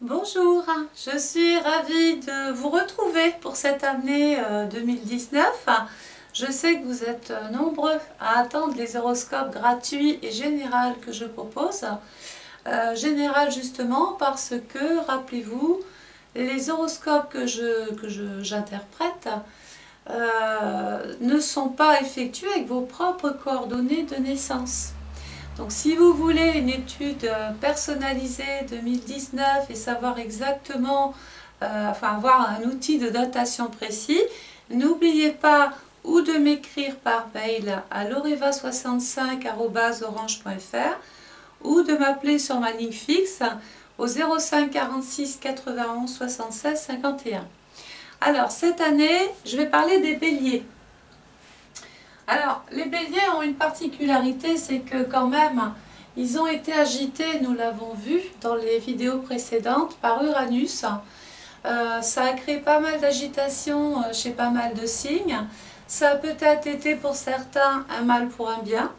Bonjour, je suis ravie de vous retrouver pour cette année 2019. Je sais que vous êtes nombreux à attendre les horoscopes gratuits et généraux que je propose. Général justement parce que, rappelez-vous, les horoscopes que j'interprète ne sont pas effectués avec vos propres coordonnées de naissance. Donc si vous voulez une étude personnalisée 2019 et savoir exactement, avoir un outil de datation précis, n'oubliez pas ou de m'écrire par mail à loreva65@orange.fr ou de m'appeler sur ma ligne fixe au 05 46 91 76 51. Alors cette année, je vais parler des béliers. Alors, les béliers ont une particularité, c'est que quand même, ils ont été agités, nous l'avons vu dans les vidéos précédentes, par Uranus. Ça a créé pas mal d'agitation chez pas mal de signes. Ça a peut-être été pour certains un mal pour un bien.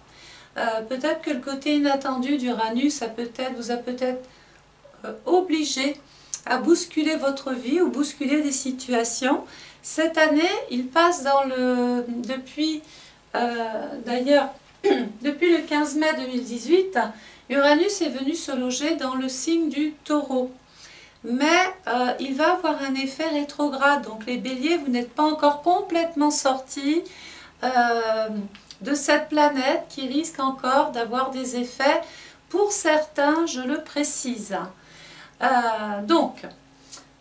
Peut-être que le côté inattendu d'Uranus vous a peut-être obligé à bousculer votre vie ou bousculer des situations. Cette année, il passe d'ailleurs, depuis le 15 mai 2018, Uranus est venu se loger dans le signe du Taureau. Mais il va avoir un effet rétrograde. Donc les béliers, vous n'êtes pas encore complètement sortis de cette planète qui risque encore d'avoir des effets, pour certains, je le précise. Donc,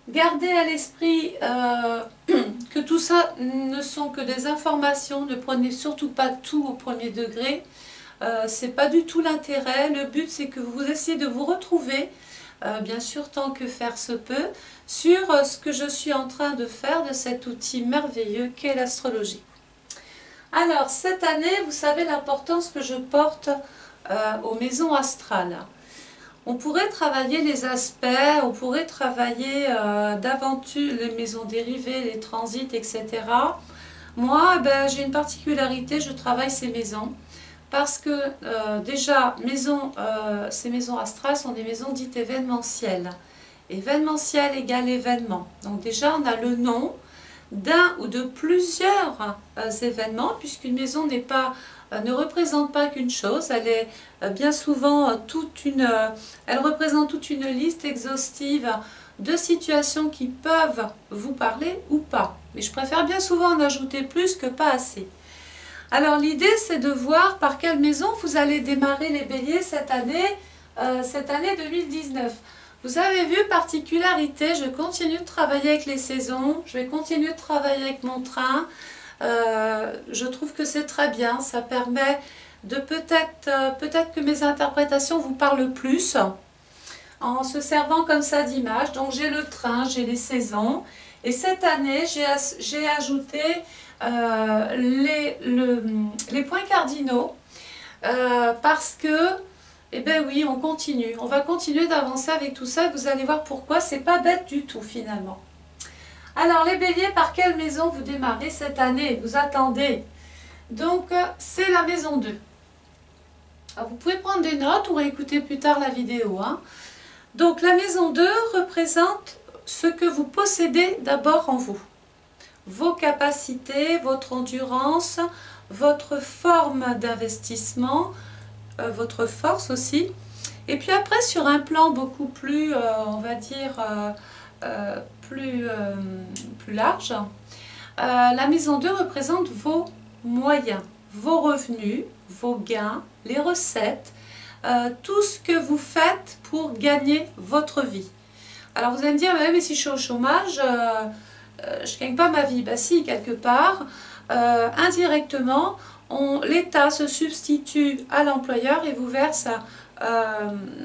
gardez à l'esprit que tout ça ne sont que des informations, ne prenez surtout pas tout au premier degré, c'est pas du tout l'intérêt. Le but c'est que vous essayez de vous retrouver, bien sûr tant que faire se peut, sur ce que je suis en train de faire de cet outil merveilleux qu'est l'astrologie. Alors cette année, vous savez l'importance que je porte aux maisons astrales. On pourrait travailler les aspects, on pourrait travailler d'aventure, les maisons dérivées, les transits, etc. Moi, j'ai une particularité, je travaille ces maisons parce que déjà, ces maisons astrales sont des maisons dites événementielles. Événementiel égale événement. Donc déjà, on a le nom d'un ou de plusieurs événements, puisqu'une maison ne représente pas qu'une chose, elle est bien souvent elle représente toute une liste exhaustive de situations qui peuvent vous parler ou pas. Mais je préfère bien souvent en ajouter plus que pas assez. Alors l'idée c'est de voir par quelle maison vous allez démarrer les béliers cette année 2019. Vous avez vu, particularité, je continue de travailler avec les saisons, je vais continuer de travailler avec mon train. Je trouve que c'est très bien, ça permet de peut-être que mes interprétations vous parlent plus en se servant comme ça d'images. Donc j'ai le train, j'ai les saisons, et cette année j'ai ajouté les points cardinaux parce que, eh bien oui, on va continuer d'avancer avec tout ça, et vous allez voir pourquoi, c'est pas bête du tout finalement. Alors les béliers, par quelle maison vous démarrez cette année? Vous attendez. Donc c'est la maison 2. Alors, vous pouvez prendre des notes ou réécouter plus tard la vidéo. Donc la maison 2 représente ce que vous possédez d'abord en vous. Vos capacités, votre endurance, votre forme d'investissement, votre force aussi. Et puis après, sur un plan beaucoup plus, on va dire, plus large, la maison 2 représente vos moyens, vos revenus, vos gains, les recettes, tout ce que vous faites pour gagner votre vie. Alors vous allez me dire, mais si je suis au chômage, je ne gagne pas ma vie. Ben si, quelque part, indirectement, l'État se substitue à l'employeur et vous verse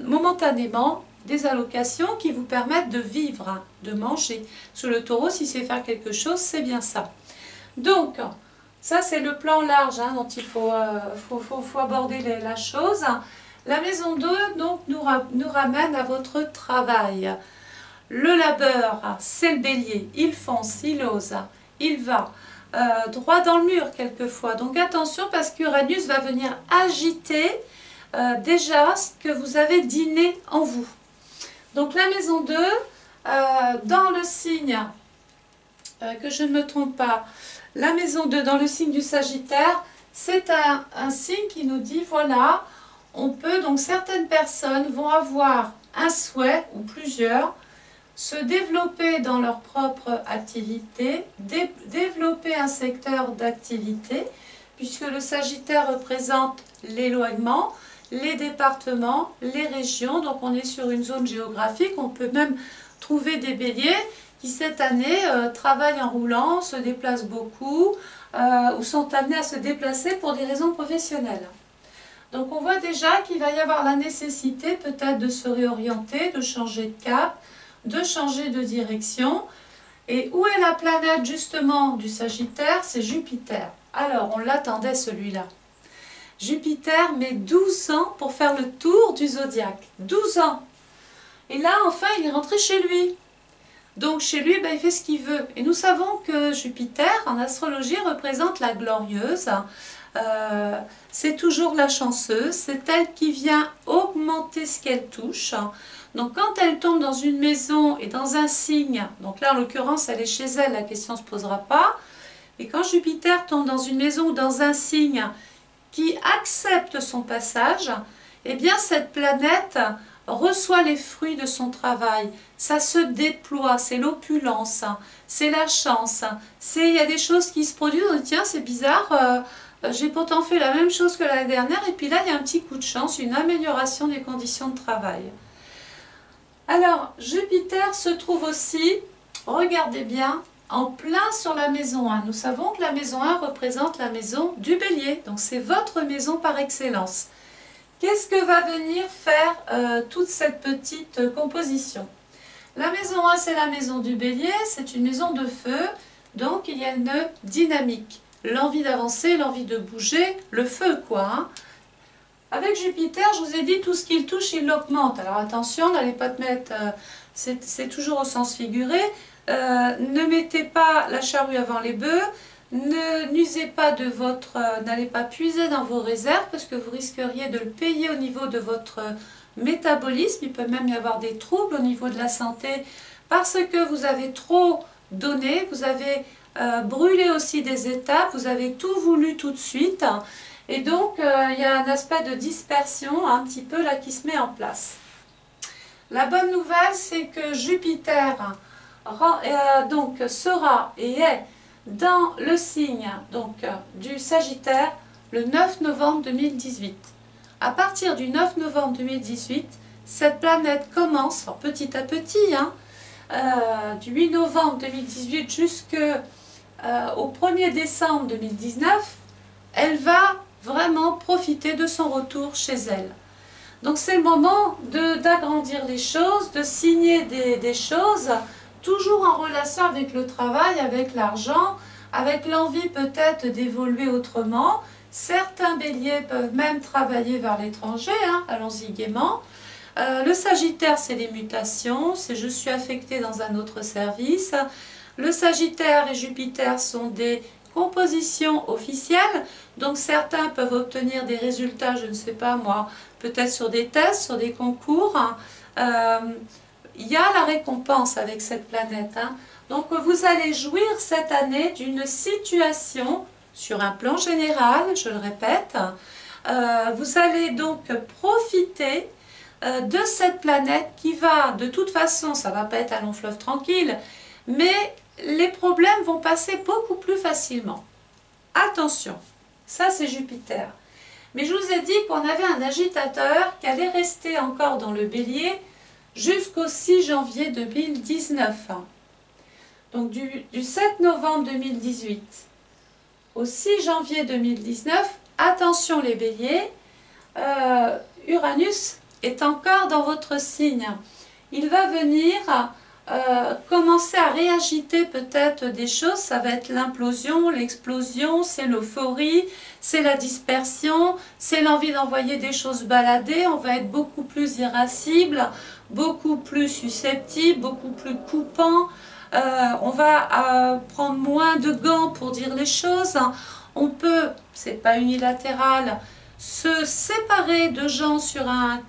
momentanément des allocations qui vous permettent de vivre, de manger. Sur le taureau, si c'est faire quelque chose, c'est bien ça. Donc, ça c'est le plan large dont il faut aborder la chose. La maison 2 donc, nous ramène à votre travail. Le labeur, c'est le bélier, il fonce, il ose, il va droit dans le mur quelquefois. Donc attention, parce qu'Uranus va venir agiter déjà ce que vous avez d'inné en vous. Donc la maison 2, dans le signe, que je ne me trompe pas, la maison 2 dans le signe du Sagittaire, c'est un signe qui nous dit, voilà, on peut, donc certaines personnes vont avoir un souhait, ou plusieurs, se développer dans leur propre activité, développer un secteur d'activité, puisque le Sagittaire représente l'éloignement, les départements, les régions, donc on est sur une zone géographique, on peut même trouver des béliers qui cette année travaillent en roulant, se déplacent beaucoup, ou sont amenés à se déplacer pour des raisons professionnelles. Donc on voit déjà qu'il va y avoir la nécessité peut-être de se réorienter, de changer de cap, de changer de direction. Et où est la planète justement du Sagittaire? C'est Jupiter. Alors on l'attendait celui-là. Jupiter met 12 ans pour faire le tour du zodiaque. 12 ans. Et là enfin il est rentré chez lui. Donc chez lui, ben, il fait ce qu'il veut. Et nous savons que Jupiter, en astrologie, représente la glorieuse. C'est toujours la chanceuse. C'est elle qui vient augmenter ce qu'elle touche. Donc quand elle tombe dans une maison et dans un signe, donc là en l'occurrence elle est chez elle, la question ne se posera pas. Et quand Jupiter tombe dans une maison ou dans un signe qui accepte son passage, eh bien cette planète reçoit les fruits de son travail, ça se déploie, c'est l'opulence, c'est la chance, il y a des choses qui se produisent, on dit tiens c'est bizarre, j'ai pourtant fait la même chose que l'année dernière et puis là il y a un petit coup de chance, une amélioration des conditions de travail. Alors Jupiter se trouve aussi, regardez bien, en plein sur la maison 1. Nous savons que la maison 1 représente la maison du Bélier, donc c'est votre maison par excellence. Qu'est-ce que va venir faire toute cette petite composition? La maison 1, c'est la maison du Bélier, c'est une maison de feu, donc il y a une dynamique. L'envie d'avancer, l'envie de bouger, le feu quoi. Hein. Avec Jupiter, je vous ai dit, tout ce qu'il touche, il l'augmente. Alors attention, n'allez pas te mettre, c'est toujours au sens figuré, ne mettez pas la charrue avant les bœufs, n'usez pas de votre, n'allez pas puiser dans vos réserves parce que vous risqueriez de le payer au niveau de votre métabolisme. Il peut même y avoir des troubles au niveau de la santé parce que vous avez trop donné, vous avez brûlé aussi des étapes, vous avez tout voulu tout de suite et donc il y a un aspect de dispersion un petit peu là qui se met en place. La bonne nouvelle c'est que Jupiter donc sera et est dans le signe donc, du Sagittaire le 9 novembre 2018. À partir du 9 novembre 2018, cette planète commence petit à petit, hein, du 8 novembre 2018 jusqu'au 1er décembre 2019, elle va vraiment profiter de son retour chez elle. Donc c'est le moment d'agrandir les choses, de signer des choses, toujours en relation avec le travail, avec l'argent, avec l'envie peut-être d'évoluer autrement. Certains béliers peuvent même travailler vers l'étranger, hein, allons-y gaiement. Le Sagittaire, c'est les mutations, c'est je suis affecté dans un autre service. Le Sagittaire et Jupiter sont des compositions officielles, donc certains peuvent obtenir des résultats, je ne sais pas moi, peut-être sur des tests, sur des concours. Il y a la récompense avec cette planète. Hein. Donc vous allez jouir cette année d'une situation sur un plan général, je le répète. Vous allez donc profiter de cette planète qui va, de toute façon, ça ne va pas être un long fleuve tranquille, mais les problèmes vont passer beaucoup plus facilement. Attention, ça c'est Jupiter. Mais je vous ai dit qu'on avait un agitateur qui allait rester encore dans le Bélier jusqu'au 6 janvier 2019. Donc du 7 novembre 2018 au 6 janvier 2019, attention les béliers, Uranus est encore dans votre signe. Il va venir commencer à réagiter peut-être des choses, ça va être l'implosion, l'explosion, c'est l'euphorie, c'est la dispersion, c'est l'envie d'envoyer des choses balader, on va être beaucoup plus irascible, beaucoup plus susceptible, beaucoup plus coupant, on va prendre moins de gants pour dire les choses, on peut, c'est pas unilatéral, se séparer de gens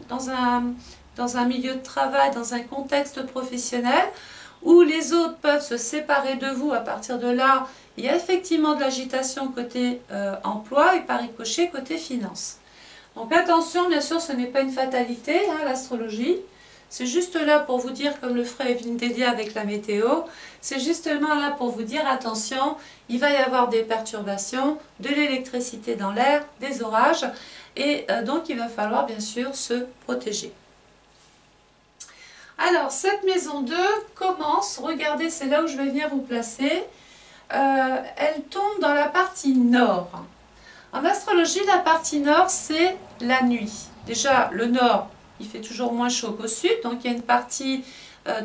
dans un dans un milieu de travail, dans un contexte professionnel, où les autres peuvent se séparer de vous. À partir de là, il y a effectivement de l'agitation côté emploi et par ricochet côté finance. Donc attention, bien sûr, ce n'est pas une fatalité, hein, l'astrologie. C'est juste là pour vous dire, comme le ferait Evelyne Delia avec la météo, c'est justement là pour vous dire, attention, il va y avoir des perturbations, de l'électricité dans l'air, des orages, et donc il va falloir bien sûr se protéger. Alors, cette maison 2 commence, regardez, c'est là où je vais venir vous placer, elle tombe dans la partie nord. En astrologie, la partie nord, c'est la nuit. Déjà, le nord, il fait toujours moins chaud qu'au sud, donc il y a une partie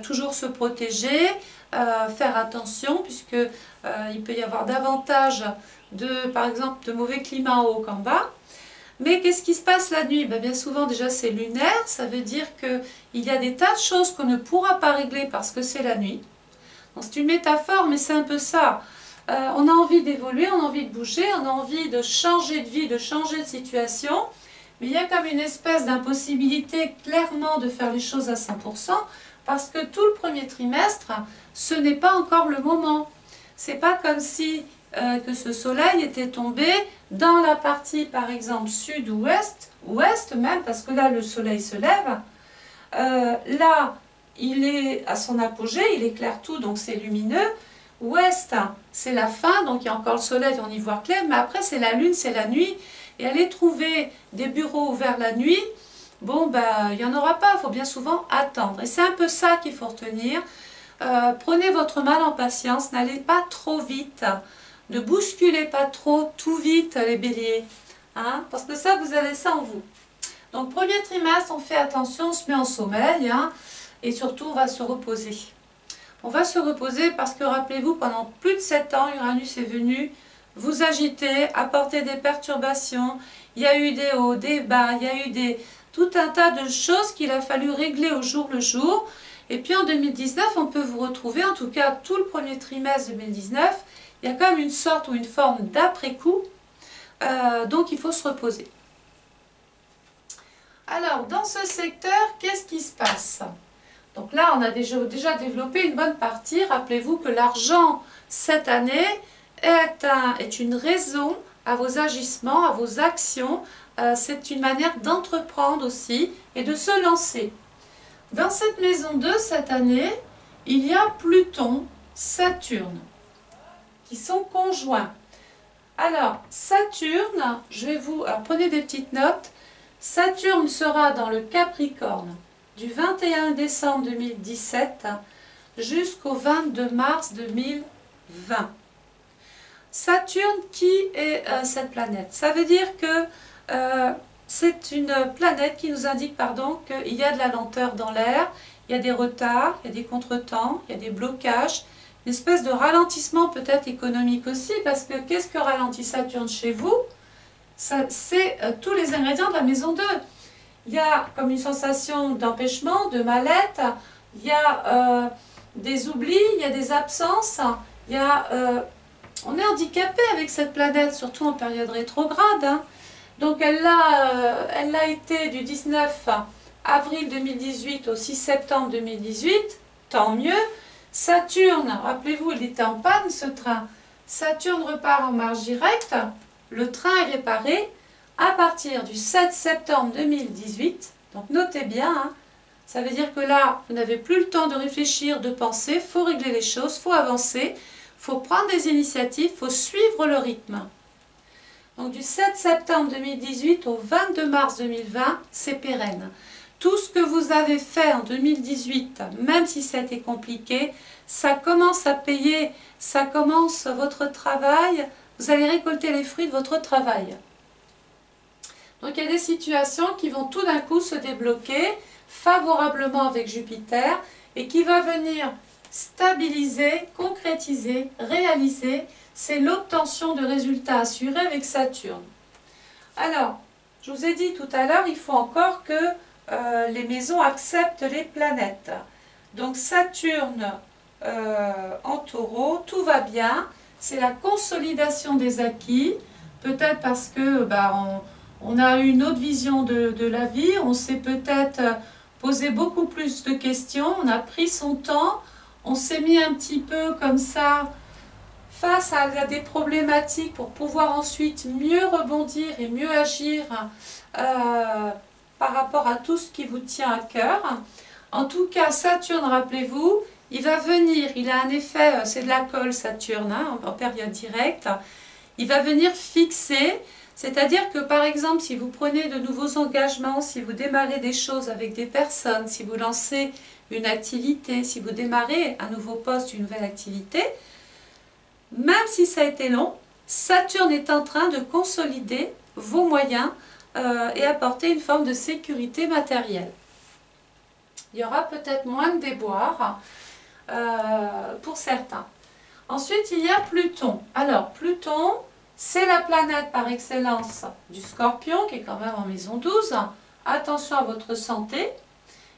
toujours se protéger, faire attention, puisque il peut y avoir davantage de, par exemple, de mauvais climats en haut qu'en bas. Mais qu'est-ce qui se passe la nuit? Bien souvent, déjà, c'est lunaire, ça veut dire qu'il y a des tas de choses qu'on ne pourra pas régler parce que c'est la nuit. C'est une métaphore, mais c'est un peu ça. On a envie d'évoluer, on a envie de bouger, on a envie de changer de vie, de changer de situation, mais il y a comme une espèce d'impossibilité clairement de faire les choses à 100%, parce que tout le premier trimestre, ce n'est pas encore le moment. C'est pas comme si que ce soleil était tombé dans la partie, par exemple, sud ou ouest même, parce que là, le soleil se lève. Là, il est à son apogée, il éclaire tout, donc c'est lumineux. Ouest, c'est la fin, donc il y a encore le soleil, on y voit clair, mais après c'est la lune, c'est la nuit, et aller trouver des bureaux ouverts la nuit, bon, il n'y en aura pas, il faut bien souvent attendre. Et c'est un peu ça qu'il faut retenir. Prenez votre mal en patience, n'allez pas trop vite, ne bousculez pas trop tout vite les béliers, hein, parce que ça, vous avez ça en vous. Donc premier trimestre, on fait attention, on se met en sommeil, hein, et surtout on va se reposer. On va se reposer parce que, rappelez-vous, pendant plus de 7 ans, Uranus est venu vous agiter, apporter des perturbations. Il y a eu des hauts, des bas, il y a eu tout un tas de choses qu'il a fallu régler au jour le jour. Et puis en 2019, on peut vous retrouver, en tout cas tout le premier trimestre 2019, il y a quand même une sorte ou une forme d'après-coup. Donc il faut se reposer. Alors, dans ce secteur, qu'est-ce qui se passe ? Donc là, on a déjà développé une bonne partie. Rappelez-vous que l'argent, cette année, est une raison à vos agissements, à vos actions. C'est une manière d'entreprendre aussi et de se lancer. Dans cette maison 2, cette année, il y a Pluton, Saturne, qui sont conjoints. Alors, Saturne, alors prenez des petites notes. Saturne sera dans le Capricorne du 21 décembre 2017 jusqu'au 22 mars 2020. Saturne, qui est cette planète? Ça veut dire que c'est une planète qui nous indique qu'il y a de la lenteur dans l'air, il y a des retards, il y a des contretemps, il y a des blocages, une espèce de ralentissement peut-être économique aussi, parce que qu'est-ce que ralentit Saturne chez vous? C'est tous les ingrédients de la maison 2. Il y a comme une sensation d'empêchement, de mal-être, il y a des oublis, il y a des absences, on est handicapé avec cette planète, surtout en période rétrograde. Hein. Donc elle l'a été du 19 avril 2018 au 6 septembre 2018, tant mieux. Saturne, rappelez-vous, il était en panne ce train. Saturne repart en marche directe, le train est réparé à partir du 7 septembre 2018. Donc notez bien, hein, ça veut dire que là, vous n'avez plus le temps de réfléchir, de penser, il faut régler les choses, il faut avancer, il faut prendre des initiatives, il faut suivre le rythme. Donc du 7 septembre 2018 au 22 mars 2020, c'est pérenne. Tout ce que vous avez fait en 2018, même si ça a été compliqué, ça commence à payer, ça commence votre travail, vous allez récolter les fruits de votre travail. Donc il y a des situations qui vont tout d'un coup se débloquer favorablement avec Jupiter et qui va venir stabiliser, concrétiser, réaliser. C'est l'obtention de résultats assurés avec Saturne. Alors, je vous ai dit tout à l'heure, il faut encore que les maisons acceptent les planètes. Donc Saturne en Taureau, tout va bien. C'est la consolidation des acquis. Peut-être parce que on a une autre vision de la vie. On s'est peut-être posé beaucoup plus de questions, on a pris son temps, on s'est mis un petit peu comme ça face à des problématiques pour pouvoir ensuite mieux rebondir et mieux agir par rapport à tout ce qui vous tient à cœur. En tout cas, Saturne, rappelez-vous, il va venir, il a un effet, c'est de la colle Saturne, hein, en période directe, il va venir fixer, c'est-à-dire que par exemple, si vous prenez de nouveaux engagements, si vous démarrez des choses avec des personnes, si vous lancez une activité, si vous démarrez un nouveau poste, une nouvelle activité, même si ça a été long, Saturne est en train de consolider vos moyens et apporter une forme de sécurité matérielle. Il y aura peut-être moins de déboires pour certains. Ensuite, il y a Pluton. Alors, Pluton, c'est la planète par excellence du Scorpion, qui est quand même en maison 12. Attention à votre santé.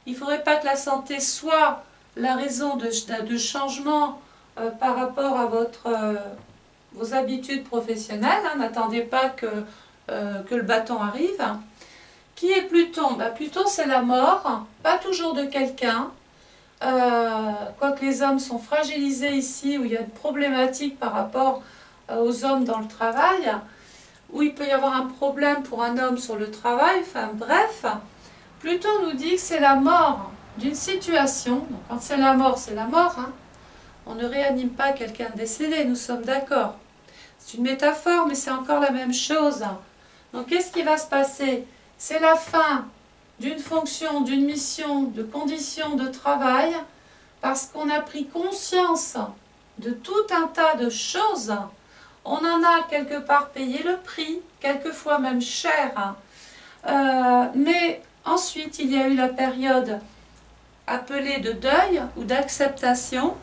Il ne faudrait pas que la santé soit la raison de changement par rapport à vos habitudes professionnelles. Hein. N'attendez pas que le bâton arrive. Qui est Pluton? Pluton, c'est la mort, pas toujours de quelqu'un. Quoique les hommes sont fragilisés ici, où il y a une problématique par rapport aux hommes dans le travail, où il peut y avoir un problème pour un homme sur le travail, enfin bref, Pluton nous dit que c'est la mort d'une situation. Donc quand c'est la mort, hein. On ne réanime pas quelqu'un décédé, nous sommes d'accord. C'est une métaphore, mais c'est encore la même chose. Donc qu'est-ce qui va se passer? C'est la fin d'une fonction, d'une mission, de conditions de travail, parce qu'on a pris conscience de tout un tas de choses. On en a quelque part payé le prix, quelquefois même cher. Mais ensuite, il y a eu la période appelée de deuil ou d'acceptation.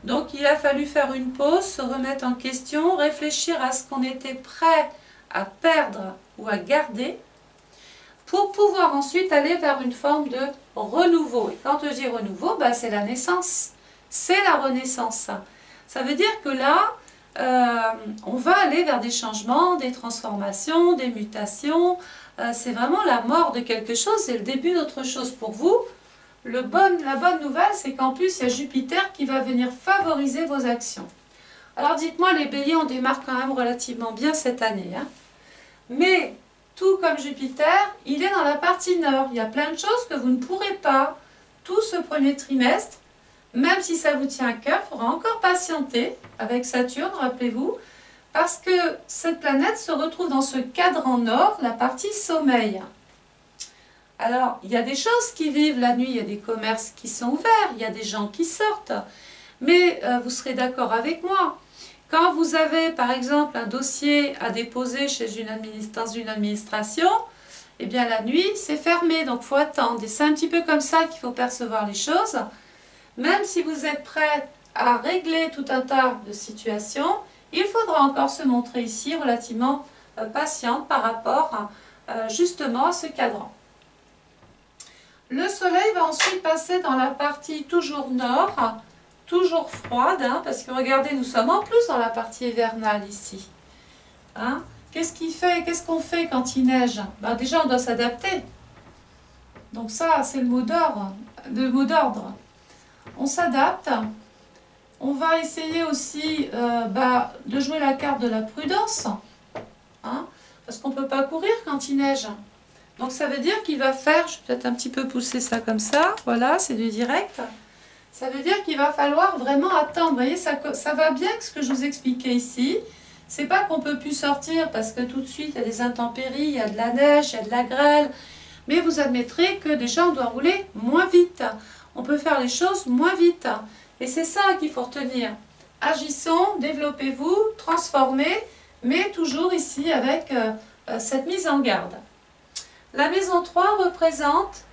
Donc il a fallu faire une pause, se remettre en question, réfléchir à ce qu'on était prêt à perdre ou à garder, pour pouvoir ensuite aller vers une forme de renouveau. Et quand je dis renouveau, c'est la naissance, c'est la renaissance. Ça veut dire que là, on va aller vers des changements, des transformations, des mutations. C'est vraiment la mort de quelque chose, c'est le début d'autre chose pour vous. La bonne nouvelle, c'est qu'en plus, il y a Jupiter qui va venir favoriser vos actions. Alors dites-moi, les béliers, on démarre quand même relativement bien cette année. Hein. Mais, tout comme Jupiter, il est dans la partie nord. Il y a plein de choses que vous ne pourrez pas, tout ce premier trimestre, même si ça vous tient à cœur, il faudra encore patienter avec Saturne, rappelez-vous, parce que cette planète se retrouve dans ce cadran nord, la partie sommeil. Alors, il y a des choses qui vivent la nuit, il y a des commerces qui sont ouverts, il y a des gens qui sortent, mais vous serez d'accord avec moi. Quand vous avez, par exemple, un dossier à déposer dans une administration, eh bien la nuit, c'est fermé, donc il faut attendre. Et c'est un petit peu comme ça qu'il faut percevoir les choses. Même si vous êtes prêt à régler tout un tas de situations, il faudra encore se montrer ici relativement patiente par rapport justement à ce cadran. Le soleil va ensuite passer dans la partie toujours nord, toujours froide, hein, parce que regardez, nous sommes en plus dans la partie hivernale ici. Hein? Qu'est-ce qu'on fait quand il neige? Déjà, on doit s'adapter. Donc ça, c'est le mot d'ordre. On s'adapte. On va essayer aussi de jouer la carte de la prudence, hein, parce qu'on ne peut pas courir quand il neige. Donc ça veut dire qu'il va faire, je vais peut-être un petit peu pousser ça comme ça, voilà, c'est du direct. Ça veut dire qu'il va falloir vraiment attendre. Vous voyez, ça va bien avec ce que je vous expliquais ici. C'est pas qu'on ne peut plus sortir parce que tout de suite il y a des intempéries, il y a de la neige, il y a de la grêle. Mais vous admettrez que déjà on doit rouler moins vite. On peut faire les choses moins vite. Et c'est ça qu'il faut retenir. Agissons, développez-vous, transformez, mais toujours ici avec cette mise en garde. La maison 3 représente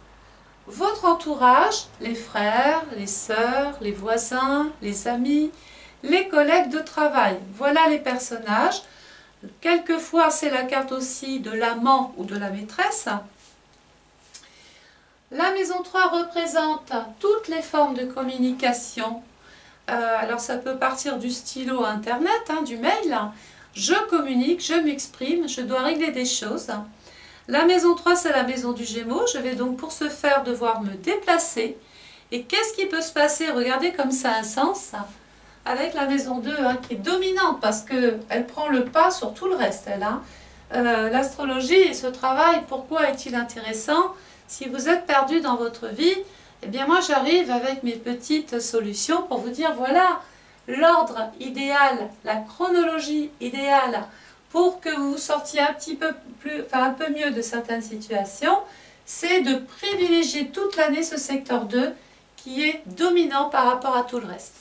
votre entourage, les frères, les sœurs, les voisins, les amis, les collègues de travail. Voilà les personnages. Quelquefois, c'est la carte aussi de l'amant ou de la maîtresse. La maison 3 représente toutes les formes de communication. Alors, ça peut partir du stylo à Internet, hein, du mail. Je communique, je m'exprime, je dois régler des choses. La maison 3, c'est la maison du Gémeaux. Je vais donc pour ce faire devoir me déplacer. Et qu'est-ce qui peut se passer? Regardez comme ça a un sens avec la maison 2 hein, qui est dominante parce qu'elle prend le pas sur tout le reste. Elle, hein. L'astrologie et ce travail, pourquoi est-il intéressant? Si vous êtes perdu dans votre vie, eh bien moi j'arrive avec mes petites solutions pour vous dire voilà l'ordre idéal, la chronologie idéale pour que vous sortiez un petit peu plus, enfin un peu mieux de certaines situations, c'est de privilégier toute l'année ce secteur 2 qui est dominant par rapport à tout le reste.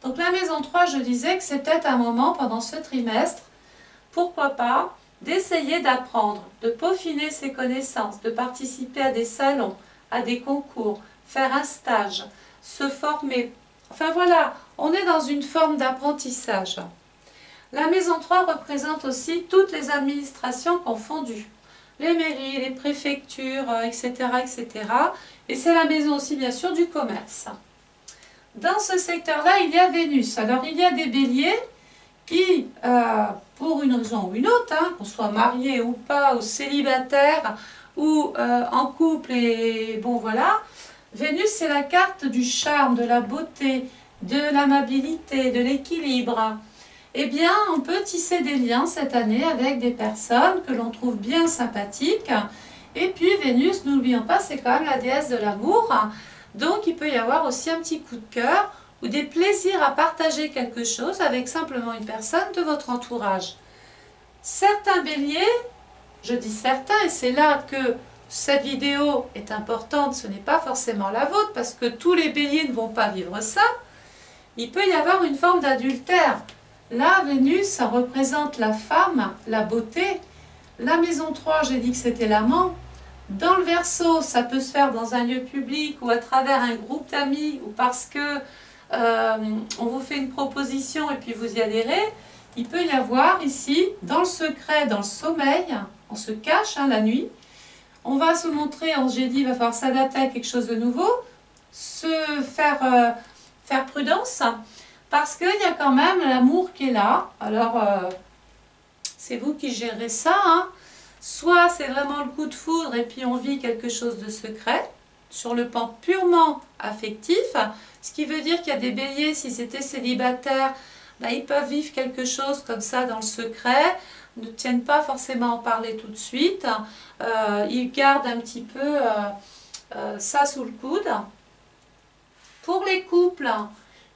Donc la maison 3, je disais que c'est peut-être un moment pendant ce trimestre, pourquoi pas, d'essayer d'apprendre, de peaufiner ses connaissances, de participer à des salons, à des concours, faire un stage, se former. Enfin voilà, on est dans une forme d'apprentissage. La maison 3 représente aussi toutes les administrations confondues. Les mairies, les préfectures, etc. etc. Et c'est la maison aussi bien sûr du commerce. Dans ce secteur-là, il y a Vénus. Alors il y a des béliers qui, pour une raison ou une autre, hein, qu'on soit marié ou pas, ou célibataire, ou en couple, et bon voilà, Vénus c'est la carte du charme, de la beauté, de l'amabilité, de l'équilibre. Eh bien, on peut tisser des liens cette année avec des personnes que l'on trouve bien sympathiques. Et puis Vénus, n'oublions pas, c'est quand même la déesse de l'amour. Donc il peut y avoir aussi un petit coup de cœur ou des plaisirs à partager quelque chose avec simplement une personne de votre entourage. Certains béliers, je dis certains, et c'est là que cette vidéo est importante, ce n'est pas forcément la vôtre, parce que tous les béliers ne vont pas vivre ça, il peut y avoir une forme d'adultère. Là, Vénus, ça représente la femme, la beauté. La maison 3, j'ai dit que c'était l'amant. Dans le Verseau, ça peut se faire dans un lieu public ou à travers un groupe d'amis ou parce que on vous fait une proposition et puis vous y adhérez. Il peut y avoir ici, dans le secret, dans le sommeil, on se cache hein, la nuit. On va se montrer, j'ai dit, il va falloir s'adapter à quelque chose de nouveau, faire prudence. Parce qu'il y a quand même l'amour qui est là. Alors, c'est vous qui gérez ça. Hein. Soit c'est vraiment le coup de foudre et puis on vit quelque chose de secret, sur le plan purement affectif. Ce qui veut dire qu'il y a des béliers, si c'était célibataire, ben, ils peuvent vivre quelque chose comme ça dans le secret, ne tiennent pas forcément à en parler tout de suite. Ils gardent un petit peu ça sous le coude. Pour les couples,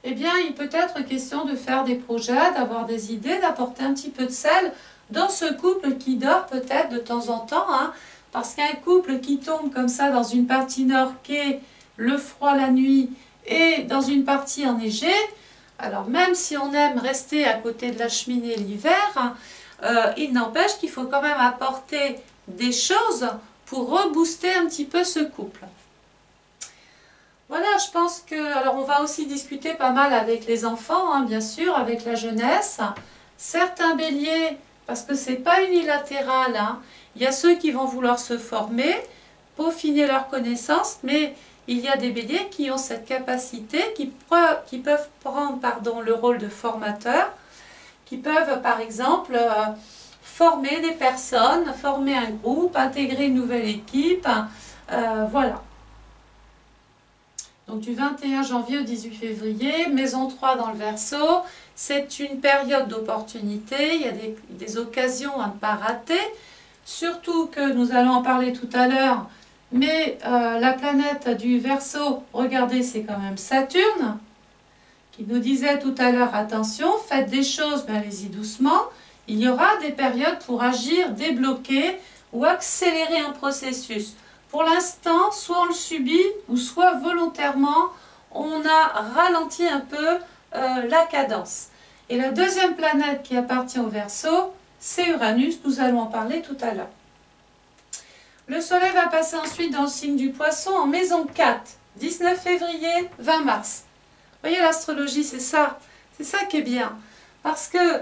eh bien, il peut être question de faire des projets, d'avoir des idées, d'apporter un petit peu de sel dans ce couple qui dort peut-être de temps en temps. Hein, parce qu'un couple qui tombe comme ça dans une partie nord qui est le froid la nuit et dans une partie enneigée, alors même si on aime rester à côté de la cheminée l'hiver, il n'empêche qu'il faut quand même apporter des choses pour rebooster un petit peu ce couple. Voilà, je pense que... Alors, on va aussi discuter pas mal avec les enfants, hein, bien sûr, avec la jeunesse. Certains béliers, parce que c'est pas unilatéral, hein, il y a ceux qui vont vouloir se former, peaufiner leurs connaissances, mais il y a des béliers qui ont cette capacité, qui peuvent prendre le rôle de formateur, qui peuvent, par exemple, former des personnes, former un groupe, intégrer une nouvelle équipe, voilà. Donc du 21 janvier au 18 février, maison 3 dans le Verseau, c'est une période d'opportunité, il y a des occasions à ne pas rater, surtout que nous allons en parler tout à l'heure, mais la planète du Verseau, regardez, c'est quand même Saturne, qui nous disait tout à l'heure, attention, faites des choses, mais allez-y doucement, il y aura des périodes pour agir, débloquer ou accélérer un processus. Pour l'instant, soit on le subit, ou soit volontairement, on a ralenti un peu la cadence. Et la deuxième planète qui appartient au Verseau, c'est Uranus, nous allons en parler tout à l'heure. Le Soleil va passer ensuite dans le signe du Poisson en maison 4, 19 février, 20 mars. Vous voyez, l'astrologie, c'est ça qui est bien. Parce que,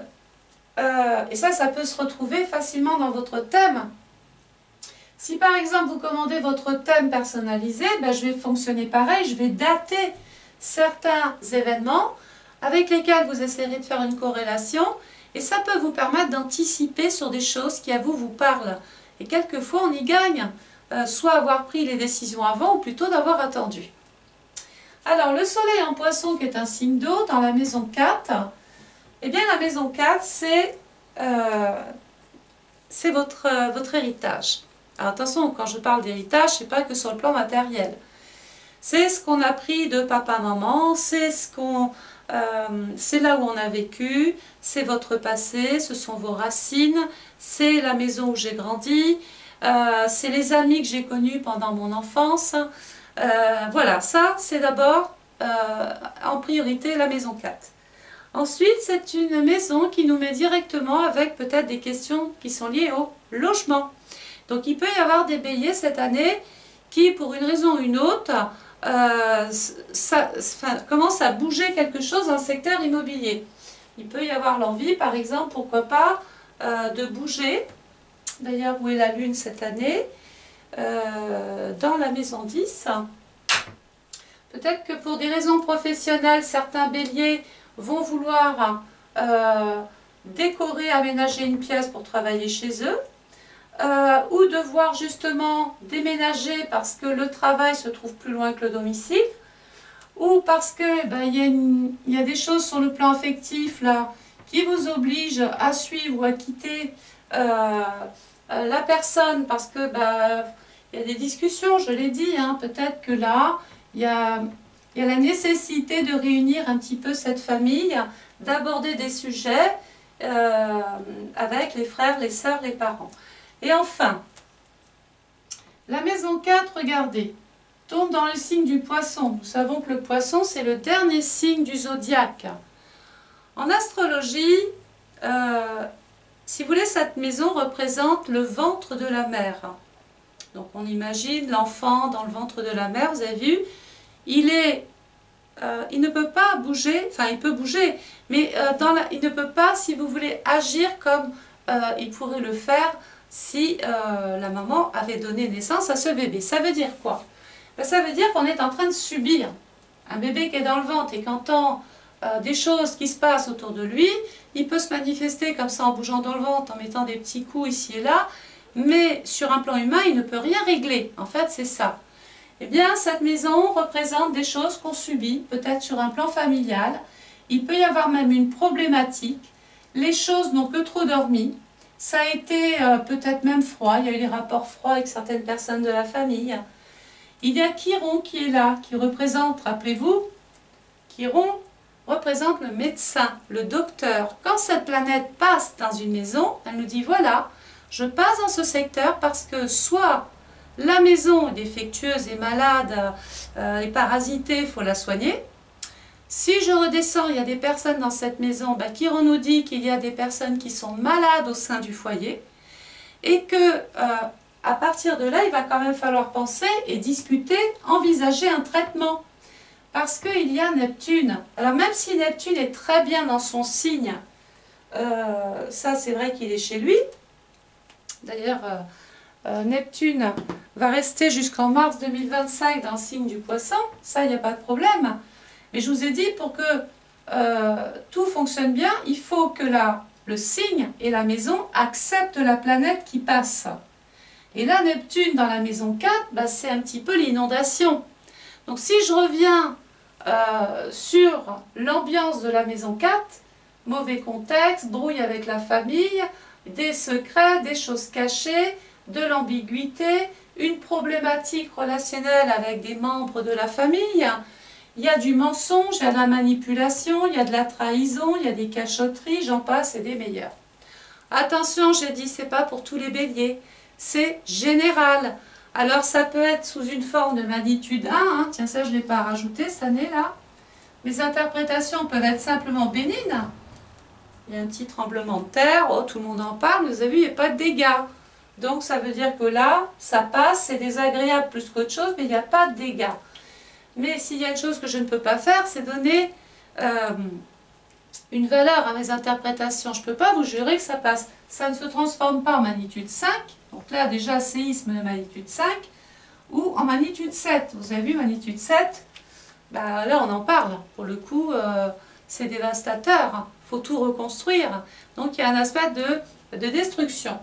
et ça peut se retrouver facilement dans votre thème. Si par exemple vous commandez votre thème personnalisé, ben, je vais fonctionner pareil, je vais dater certains événements avec lesquels vous essayerez de faire une corrélation et ça peut vous permettre d'anticiper sur des choses qui à vous parlent. Et quelquefois, on y gagne, soit avoir pris les décisions avant, ou plutôt d'avoir attendu. Alors, le soleil en poisson, qui est un signe d'eau, dans la maison 4, eh bien, la maison 4, c'est votre héritage. Alors, attention, quand je parle d'héritage, ce n'est pas que sur le plan matériel. C'est ce qu'on a pris de papa-maman, c'est là où on a vécu, c'est votre passé, ce sont vos racines, c'est la maison où j'ai grandi, c'est les amis que j'ai connus pendant mon enfance. Voilà, ça c'est d'abord en priorité la maison 4. Ensuite, c'est une maison qui nous met directement avec peut-être des questions qui sont liées au logement. Donc il peut y avoir des béliers cette année qui, pour une raison ou une autre, commence à bouger quelque chose dans le secteur immobilier. Il peut y avoir l'envie, par exemple, pourquoi pas, de bouger. D'ailleurs, où est la lune cette année? Dans la maison 10. Peut-être que pour des raisons professionnelles, certains béliers vont vouloir décorer, aménager une pièce pour travailler chez eux. Ou devoir justement déménager parce que le travail se trouve plus loin que le domicile, ou parce que il y a des choses sur le plan affectif là qui vous obligent à suivre ou à quitter la personne parce que il y a des discussions, je l'ai dit, hein, peut-être que là il y a la nécessité de réunir un petit peu cette famille, d'aborder des sujets avec les frères, les sœurs, les parents. Et enfin, la maison 4, regardez, tombe dans le signe du poisson. Nous savons que le poisson, c'est le dernier signe du zodiaque. En astrologie, si vous voulez, cette maison représente le ventre de la mer. Donc on imagine l'enfant dans le ventre de la mer, vous avez vu, il ne peut pas bouger, enfin il peut bouger, mais il ne peut pas, si vous voulez, agir comme il pourrait le faire si la maman avait donné naissance à ce bébé. Ça veut dire quoi? Ça veut dire qu'on est en train de subir. Un bébé qui est dans le ventre et qui entend des choses qui se passent autour de lui, il peut se manifester comme ça en bougeant dans le ventre, en mettant des petits coups ici et là, mais sur un plan humain, il ne peut rien régler. En fait, c'est ça. Eh bien, cette maison représente des choses qu'on subit, peut-être sur un plan familial. Il peut y avoir même une problématique. Les choses n'ont que trop dormi. Ça a été peut-être même froid, il y a eu des rapports froids avec certaines personnes de la famille. Il y a Chiron qui est là, qui représente, rappelez-vous, Chiron représente le médecin, le docteur. Quand cette planète passe dans une maison, elle nous dit voilà, je passe dans ce secteur parce que soit la maison est défectueuse et malade et parasitée, il faut la soigner. Si je redescends, il y a des personnes dans cette maison, Chiron nous dit qu'il y a des personnes qui sont malades au sein du foyer et que à partir de là, il va quand même falloir penser et discuter, envisager un traitement. Parce qu'il y a Neptune. Alors même si Neptune est très bien dans son signe, ça c'est vrai qu'il est chez lui. D'ailleurs, Neptune va rester jusqu'en mars 2025 dans le signe du Poisson, ça il n'y a pas de problème. Mais je vous ai dit, pour que tout fonctionne bien, il faut que le signe et la maison acceptent la planète qui passe. Et là, Neptune dans la maison 4, c'est un petit peu l'inondation. Donc si je reviens sur l'ambiance de la maison 4, mauvais contexte, brouille avec la famille, des secrets, des choses cachées, de l'ambiguïté, une problématique relationnelle avec des membres de la famille. Il y a du mensonge, il y a de la manipulation, il y a de la trahison, il y a des cachotteries, j'en passe et des meilleurs. Attention, j'ai dit, c'est pas pour tous les béliers, c'est général. Alors ça peut être sous une forme de magnitude 1, hein. Tiens ça je ne l'ai pas rajouté cette année-là. Mes interprétations peuvent être simplement bénignes. Il y a un petit tremblement de terre, oh, tout le monde en parle, vous avez vu, il n'y a pas de dégâts. Donc ça veut dire que là, ça passe, c'est désagréable plus qu'autre chose, mais il n'y a pas de dégâts. Mais s'il y a une chose que je ne peux pas faire, c'est donner une valeur à mes interprétations. Je ne peux pas vous jurer que ça passe. Ça ne se transforme pas en magnitude 5, donc là déjà séisme de magnitude 5, ou en magnitude 7. Vous avez vu, magnitude 7, là on en parle. Pour le coup, c'est dévastateur. Il faut tout reconstruire. Donc il y a un aspect de destruction.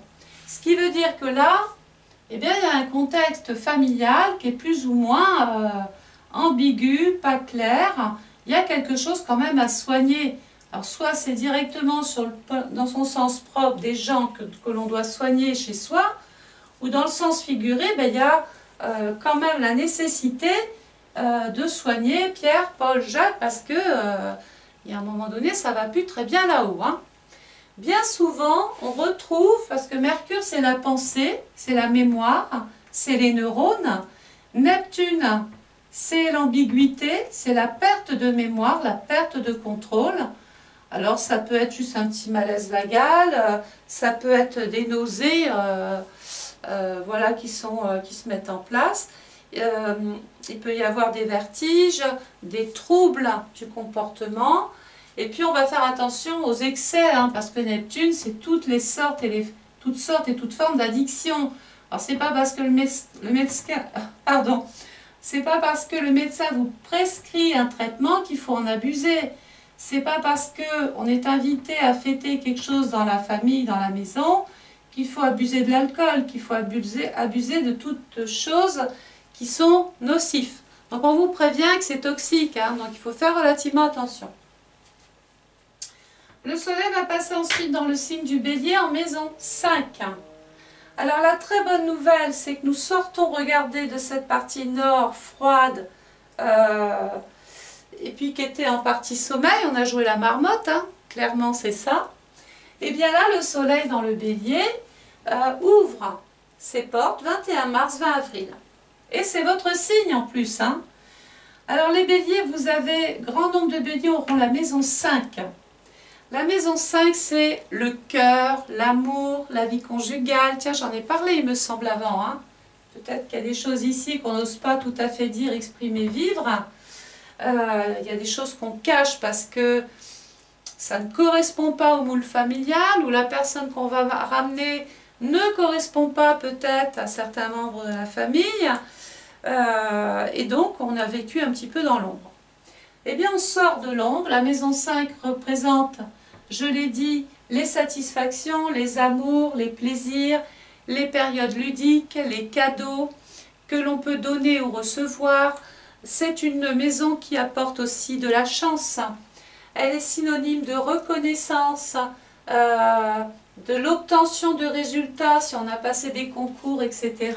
Ce qui veut dire que là, eh bien, il y a un contexte familial qui est plus ou moins ambigu, pas clair. Il y a quelque chose quand même à soigner. Alors, soit c'est directement dans son sens propre des gens que l'on doit soigner chez soi, ou dans le sens figuré, ben, il y a quand même la nécessité de soigner Pierre, Paul, Jacques, parce que il y a un moment donné, ça ne va plus très bien là-haut. Hein. Bien souvent, on retrouve, parce que Mercure, c'est la pensée, c'est la mémoire, c'est les neurones. Neptune, c'est l'ambiguïté, c'est la perte de mémoire, la perte de contrôle. Alors, ça peut être juste un petit malaise vagal, ça peut être des nausées voilà, qui se mettent en place. Il peut y avoir des vertiges, des troubles du comportement. Et puis, on va faire attention aux excès, hein, parce que Neptune, c'est toutes sortes et toutes formes d'addiction. Alors, c'est pas parce que c'est pas parce que le médecin vous prescrit un traitement qu'il faut en abuser. C'est pas parce qu'on est invité à fêter quelque chose dans la famille, dans la maison, qu'il faut abuser de l'alcool, qu'il faut abuser de toutes choses qui sont nocifs. Donc on vous prévient que c'est toxique, hein, donc il faut faire relativement attention. Le soleil va passer ensuite dans le signe du bélier en maison 5. Alors la très bonne nouvelle, c'est que nous sortons, regardez, de cette partie nord froide, et puis qui était en partie sommeil, on a joué la marmotte, hein, clairement c'est ça. Et bien là, le soleil dans le bélier ouvre ses portes 21 mars, 20 avril. Et c'est votre signe en plus. Hein. Alors les béliers, vous avez, grand nombre de béliers auront la maison 5. La maison 5, c'est le cœur, l'amour, la vie conjugale. Tiens, j'en ai parlé, il me semble, avant. Hein. Peut-être qu'il y a des choses ici qu'on n'ose pas tout à fait dire, exprimer, vivre. Il y a des choses qu'on cache parce que ça ne correspond pas au moule familial, ou la personne qu'on va ramener ne correspond pas peut-être à certains membres de la famille. Et donc, on a vécu un petit peu dans l'ombre. Eh bien, on sort de l'ombre. La maison 5 représente, je l'ai dit, les satisfactions, les amours, les plaisirs, les périodes ludiques, les cadeaux que l'on peut donner ou recevoir. C'est une maison qui apporte aussi de la chance. Elle est synonyme de reconnaissance, de l'obtention de résultats si on a passé des concours, etc.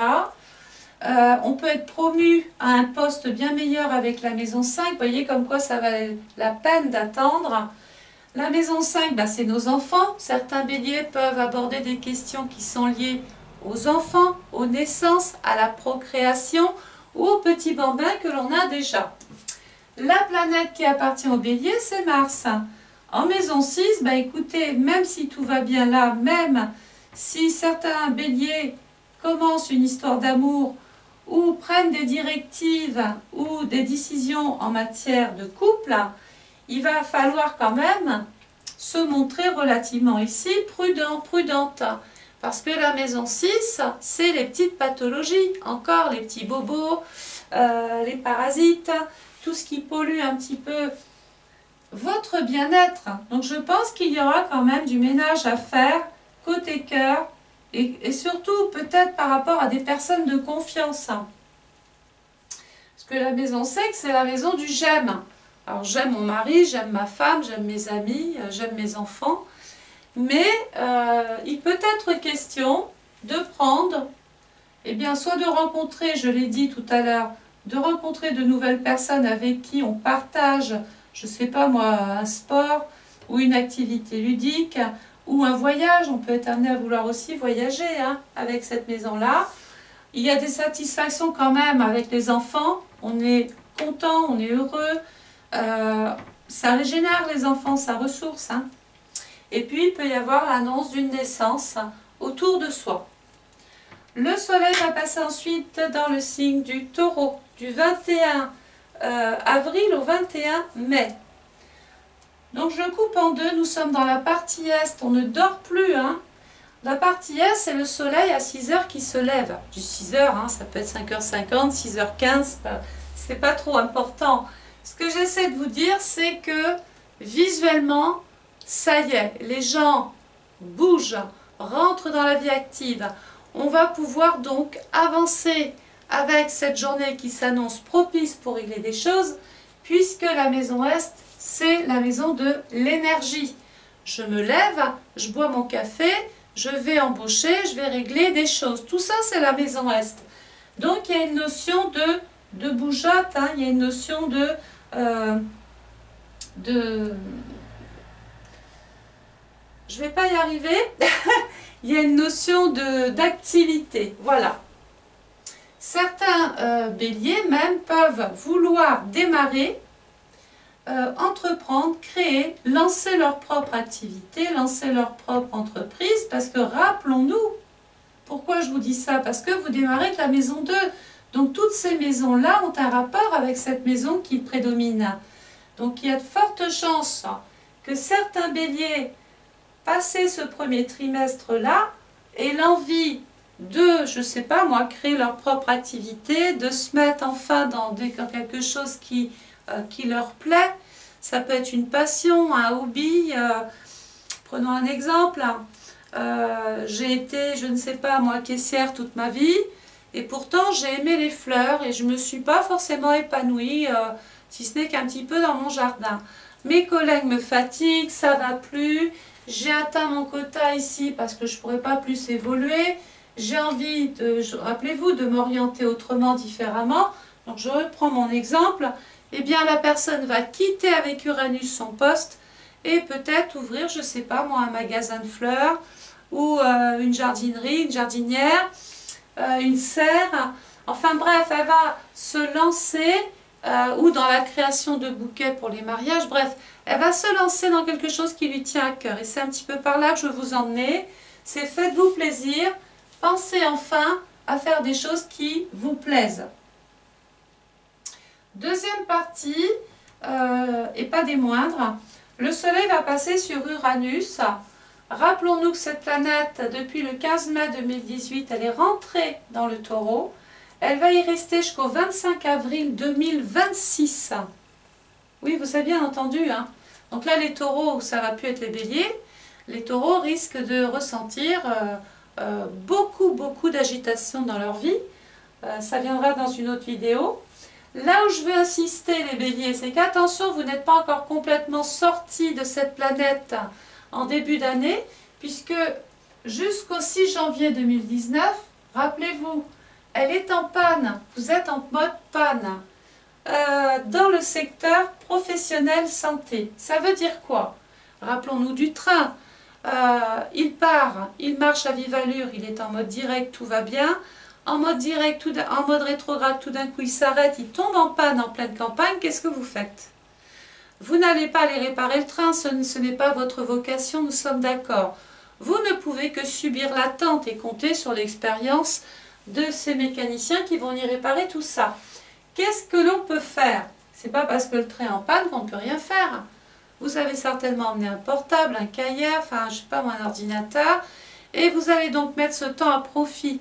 On peut être promu à un poste bien meilleur avec la maison 5. Vous voyez comme quoi ça valait la peine d'attendre. La maison 5, ben, c'est nos enfants. Certains béliers peuvent aborder des questions qui sont liées aux enfants, aux naissances, à la procréation ou aux petits bambins que l'on a déjà. La planète qui appartient au bélier, c'est Mars. En maison 6, ben écoutez, même si tout va bien là, même si certains béliers commencent une histoire d'amour ou prennent des directives ou des décisions en matière de couple, il va falloir quand même se montrer relativement ici prudent, prudente. Parce que la maison 6, c'est les petites pathologies, encore les petits bobos, les parasites, tout ce qui pollue un petit peu votre bien-être. Donc je pense qu'il y aura quand même du ménage à faire côté cœur et surtout peut-être par rapport à des personnes de confiance. Parce que la maison 5, c'est la maison du j'aime. Alors j'aime mon mari, j'aime ma femme, j'aime mes amis, j'aime mes enfants. Mais il peut être question de prendre, eh bien, soit de rencontrer, je l'ai dit tout à l'heure, de rencontrer de nouvelles personnes avec qui on partage, je ne sais pas moi, un sport ou une activité ludique ou un voyage. On peut être amené à vouloir aussi voyager hein, avec cette maison-là. Il y a des satisfactions quand même avec les enfants. On est content, on est heureux. Ça régénère les enfants, ça ressource. Hein. Et puis, il peut y avoir l'annonce d'une naissance autour de soi. Le soleil va passer ensuite dans le signe du taureau, du 21 avril au 21 mai. Donc, je coupe en deux. Nous sommes dans la partie est. On ne dort plus. Hein. La partie est, c'est le soleil à 6 h qui se lève. Du 6 h, hein, ça peut être 5h50, 6h15. C'est pas trop important. Ce que j'essaie de vous dire, c'est que visuellement, ça y est, les gens bougent, rentre dans la vie active. On va pouvoir donc avancer avec cette journée qui s'annonce propice pour régler des choses, puisque la maison Est, c'est la maison de l'énergie. Je me lève, je bois mon café, je vais embaucher, je vais régler des choses. Tout ça, c'est la maison Est. Donc, il y a une notion de bougeotte, hein, il y a une notion je vais pas y arriver. Il y a une notion d'activité. Voilà. Certains béliers même peuvent vouloir démarrer, entreprendre, créer, lancer leur propre activité, lancer leur propre entreprise, parce que rappelons-nous, pourquoi je vous dis ça? Parce que vous démarrez avec la maison 2. Donc toutes ces maisons-là ont un rapport avec cette maison qui prédomine. Donc il y a de fortes chances que certains béliers, passé ce premier trimestre-là, aient l'envie de, je ne sais pas moi, créer leur propre activité, de se mettre enfin dans quelque chose qui leur plaît. Ça peut être une passion, un hobby. Prenons un exemple. J'ai été, je ne sais pas moi, caissière toute ma vie. Et pourtant, j'ai aimé les fleurs et je ne me suis pas forcément épanouie, si ce n'est qu'un petit peu dans mon jardin. Mes collègues me fatiguent, ça ne va plus. J'ai atteint mon quota ici parce que je ne pourrais pas plus évoluer. J'ai envie, rappelez-vous, de m'orienter autrement, différemment. Donc je reprends mon exemple. Eh bien, la personne va quitter avec Uranus son poste et peut-être ouvrir, je ne sais pas moi, un magasin de fleurs ou une jardinerie, une jardinière, une serre. Enfin bref, elle va se lancer ou dans la création de bouquets pour les mariages. Bref, elle va se lancer dans quelque chose qui lui tient à cœur. Et c'est un petit peu par là que je veux vous emmener. C'est faites-vous plaisir. Pensez enfin à faire des choses qui vous plaisent. Deuxième partie, et pas des moindres, le Soleil va passer sur Uranus. Rappelons-nous que cette planète, depuis le 15 mai 2018, elle est rentrée dans le Taureau. Elle va y rester jusqu'au 25 avril 2026. Oui, vous avez bien entendu, hein. Donc là, les taureaux, ça va plus être les béliers. Les taureaux risquent de ressentir beaucoup d'agitation dans leur vie. Ça viendra dans une autre vidéo. Là où je veux insister, les béliers, c'est qu'attention, vous n'êtes pas encore complètement sortis de cette planète en début d'année, puisque jusqu'au 6 janvier 2019, rappelez-vous, elle est en panne, vous êtes en mode panne. Dans le secteur professionnel santé. Ça veut dire quoi? Rappelons-nous du train. Il part, il marche à vive allure, il est en mode direct, tout va bien. En mode direct, en mode rétrograde, tout d'un coup il s'arrête, il tombe en panne en pleine campagne. Qu'est-ce que vous faites? Vous n'allez pas aller réparer le train, ce n'est pas votre vocation, nous sommes d'accord. Vous ne pouvez que subir l'attente et compter sur l'expérience de ces mécaniciens qui vont y réparer tout ça. Qu'est-ce que l'on peut faire? C'est pas parce que le train est en panne qu'on ne peut rien faire. Vous avez certainement emmené un portable, un cahier, enfin je sais pas moi, un ordinateur, et vous allez donc mettre ce temps à profit.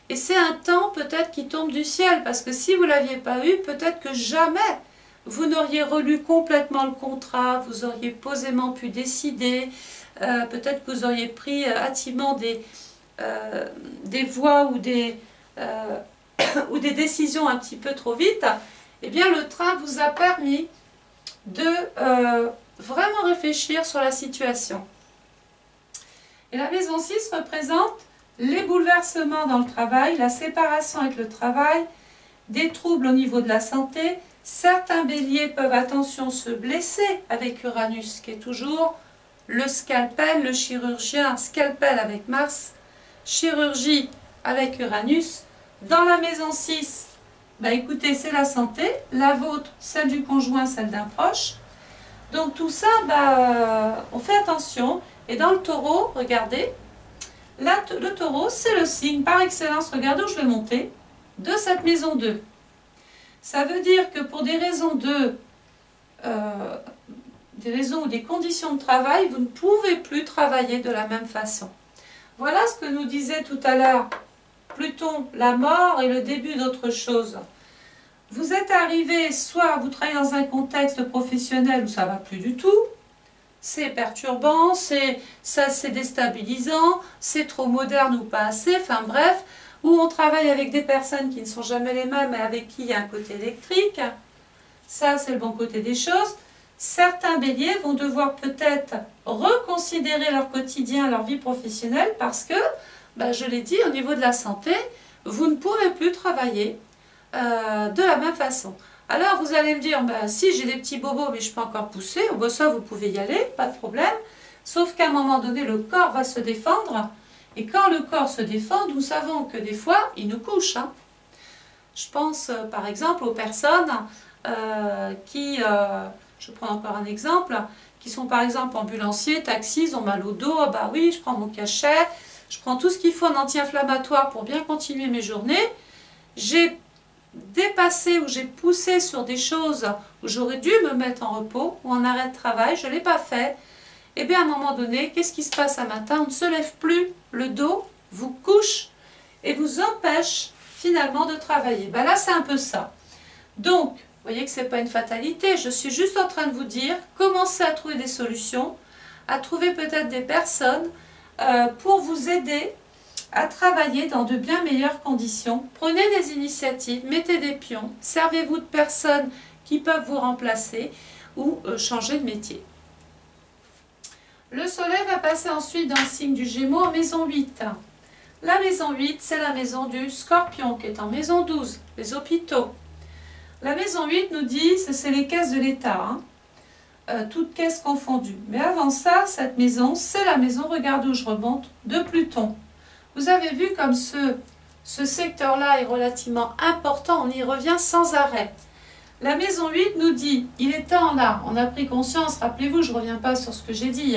Et c'est un temps peut-être qui tombe du ciel, parce que si vous ne l'aviez pas eu, peut-être que jamais vous n'auriez relu complètement le contrat, vous auriez posément pu décider, peut-être que vous auriez pris hâtivement des voies ou des décisions un petit peu trop vite. Eh bien le train vous a permis de vraiment réfléchir sur la situation. Et la maison 6 représente les bouleversements dans le travail, la séparation avec le travail, des troubles au niveau de la santé. Certains béliers peuvent, attention, se blesser avec Uranus, qui est toujours le scalpel, le chirurgien, scalpel avec Mars, chirurgie avec Uranus. Dans la maison 6, bah écoutez, c'est la santé, la vôtre, celle du conjoint, celle d'un proche. Donc tout ça, on fait attention. Et dans le taureau, regardez, là, le taureau, c'est le signe par excellence, regardez où je vais monter, de cette maison 2. Ça veut dire que pour des raisons ou des conditions de travail, vous ne pouvez plus travailler de la même façon. Voilà ce que nous disait tout à l'heure Pluton, la mort et le début d'autre chose. Vous êtes arrivé, soit vous travaillez dans un contexte professionnel où ça ne va plus du tout, c'est perturbant, c'est déstabilisant, c'est trop moderne ou pas assez, enfin bref, ou on travaille avec des personnes qui ne sont jamais les mêmes et avec qui il y a un côté électrique. Ça, c'est le bon côté des choses. Certains béliers vont devoir peut-être reconsidérer leur quotidien, leur vie professionnelle, parce que, je l'ai dit, au niveau de la santé, vous ne pourrez plus travailler de la même façon. Alors vous allez me dire, si j'ai des petits bobos mais je peux encore pousser, ça vous pouvez y aller, pas de problème. Sauf qu'à un moment donné, le corps va se défendre. Et quand le corps se défend, nous savons que des fois, il nous couche. Hein. Je pense par exemple aux personnes je prends encore un exemple, qui sont par exemple ambulanciers, taxis, ils ont mal au dos, oui, je prends mon cachet, je prends tout ce qu'il faut en anti-inflammatoire pour bien continuer mes journées. J'ai dépassé ou j'ai poussé sur des choses où j'aurais dû me mettre en repos ou en arrêt de travail, je ne l'ai pas fait. Et bien à un moment donné, qu'est-ce qui se passe un matin? On ne se lève plus, le dos vous couche et vous empêche finalement de travailler. Là c'est un peu ça. Donc, vous voyez que ce n'est pas une fatalité, je suis juste en train de vous dire, commencez à trouver des solutions, à trouver peut-être des personnes pour vous aider à travailler dans de bien meilleures conditions. Prenez des initiatives, mettez des pions, servez-vous de personnes qui peuvent vous remplacer ou changer de métier. Le soleil va passer ensuite dans le signe du Gémeaux en maison 8. La maison 8, c'est la maison du Scorpion qui est en maison 12, les hôpitaux. La maison 8 nous dit que c'est les caisses de l'État, toutes caisses confondues. Mais avant ça, cette maison, c'est la maison, regardez où je remonte, de Pluton. Vous avez vu comme ce secteur-là est relativement important, on y revient sans arrêt. La maison 8 nous dit, il est temps là, on a pris conscience, rappelez-vous, je ne reviens pas sur ce que j'ai dit,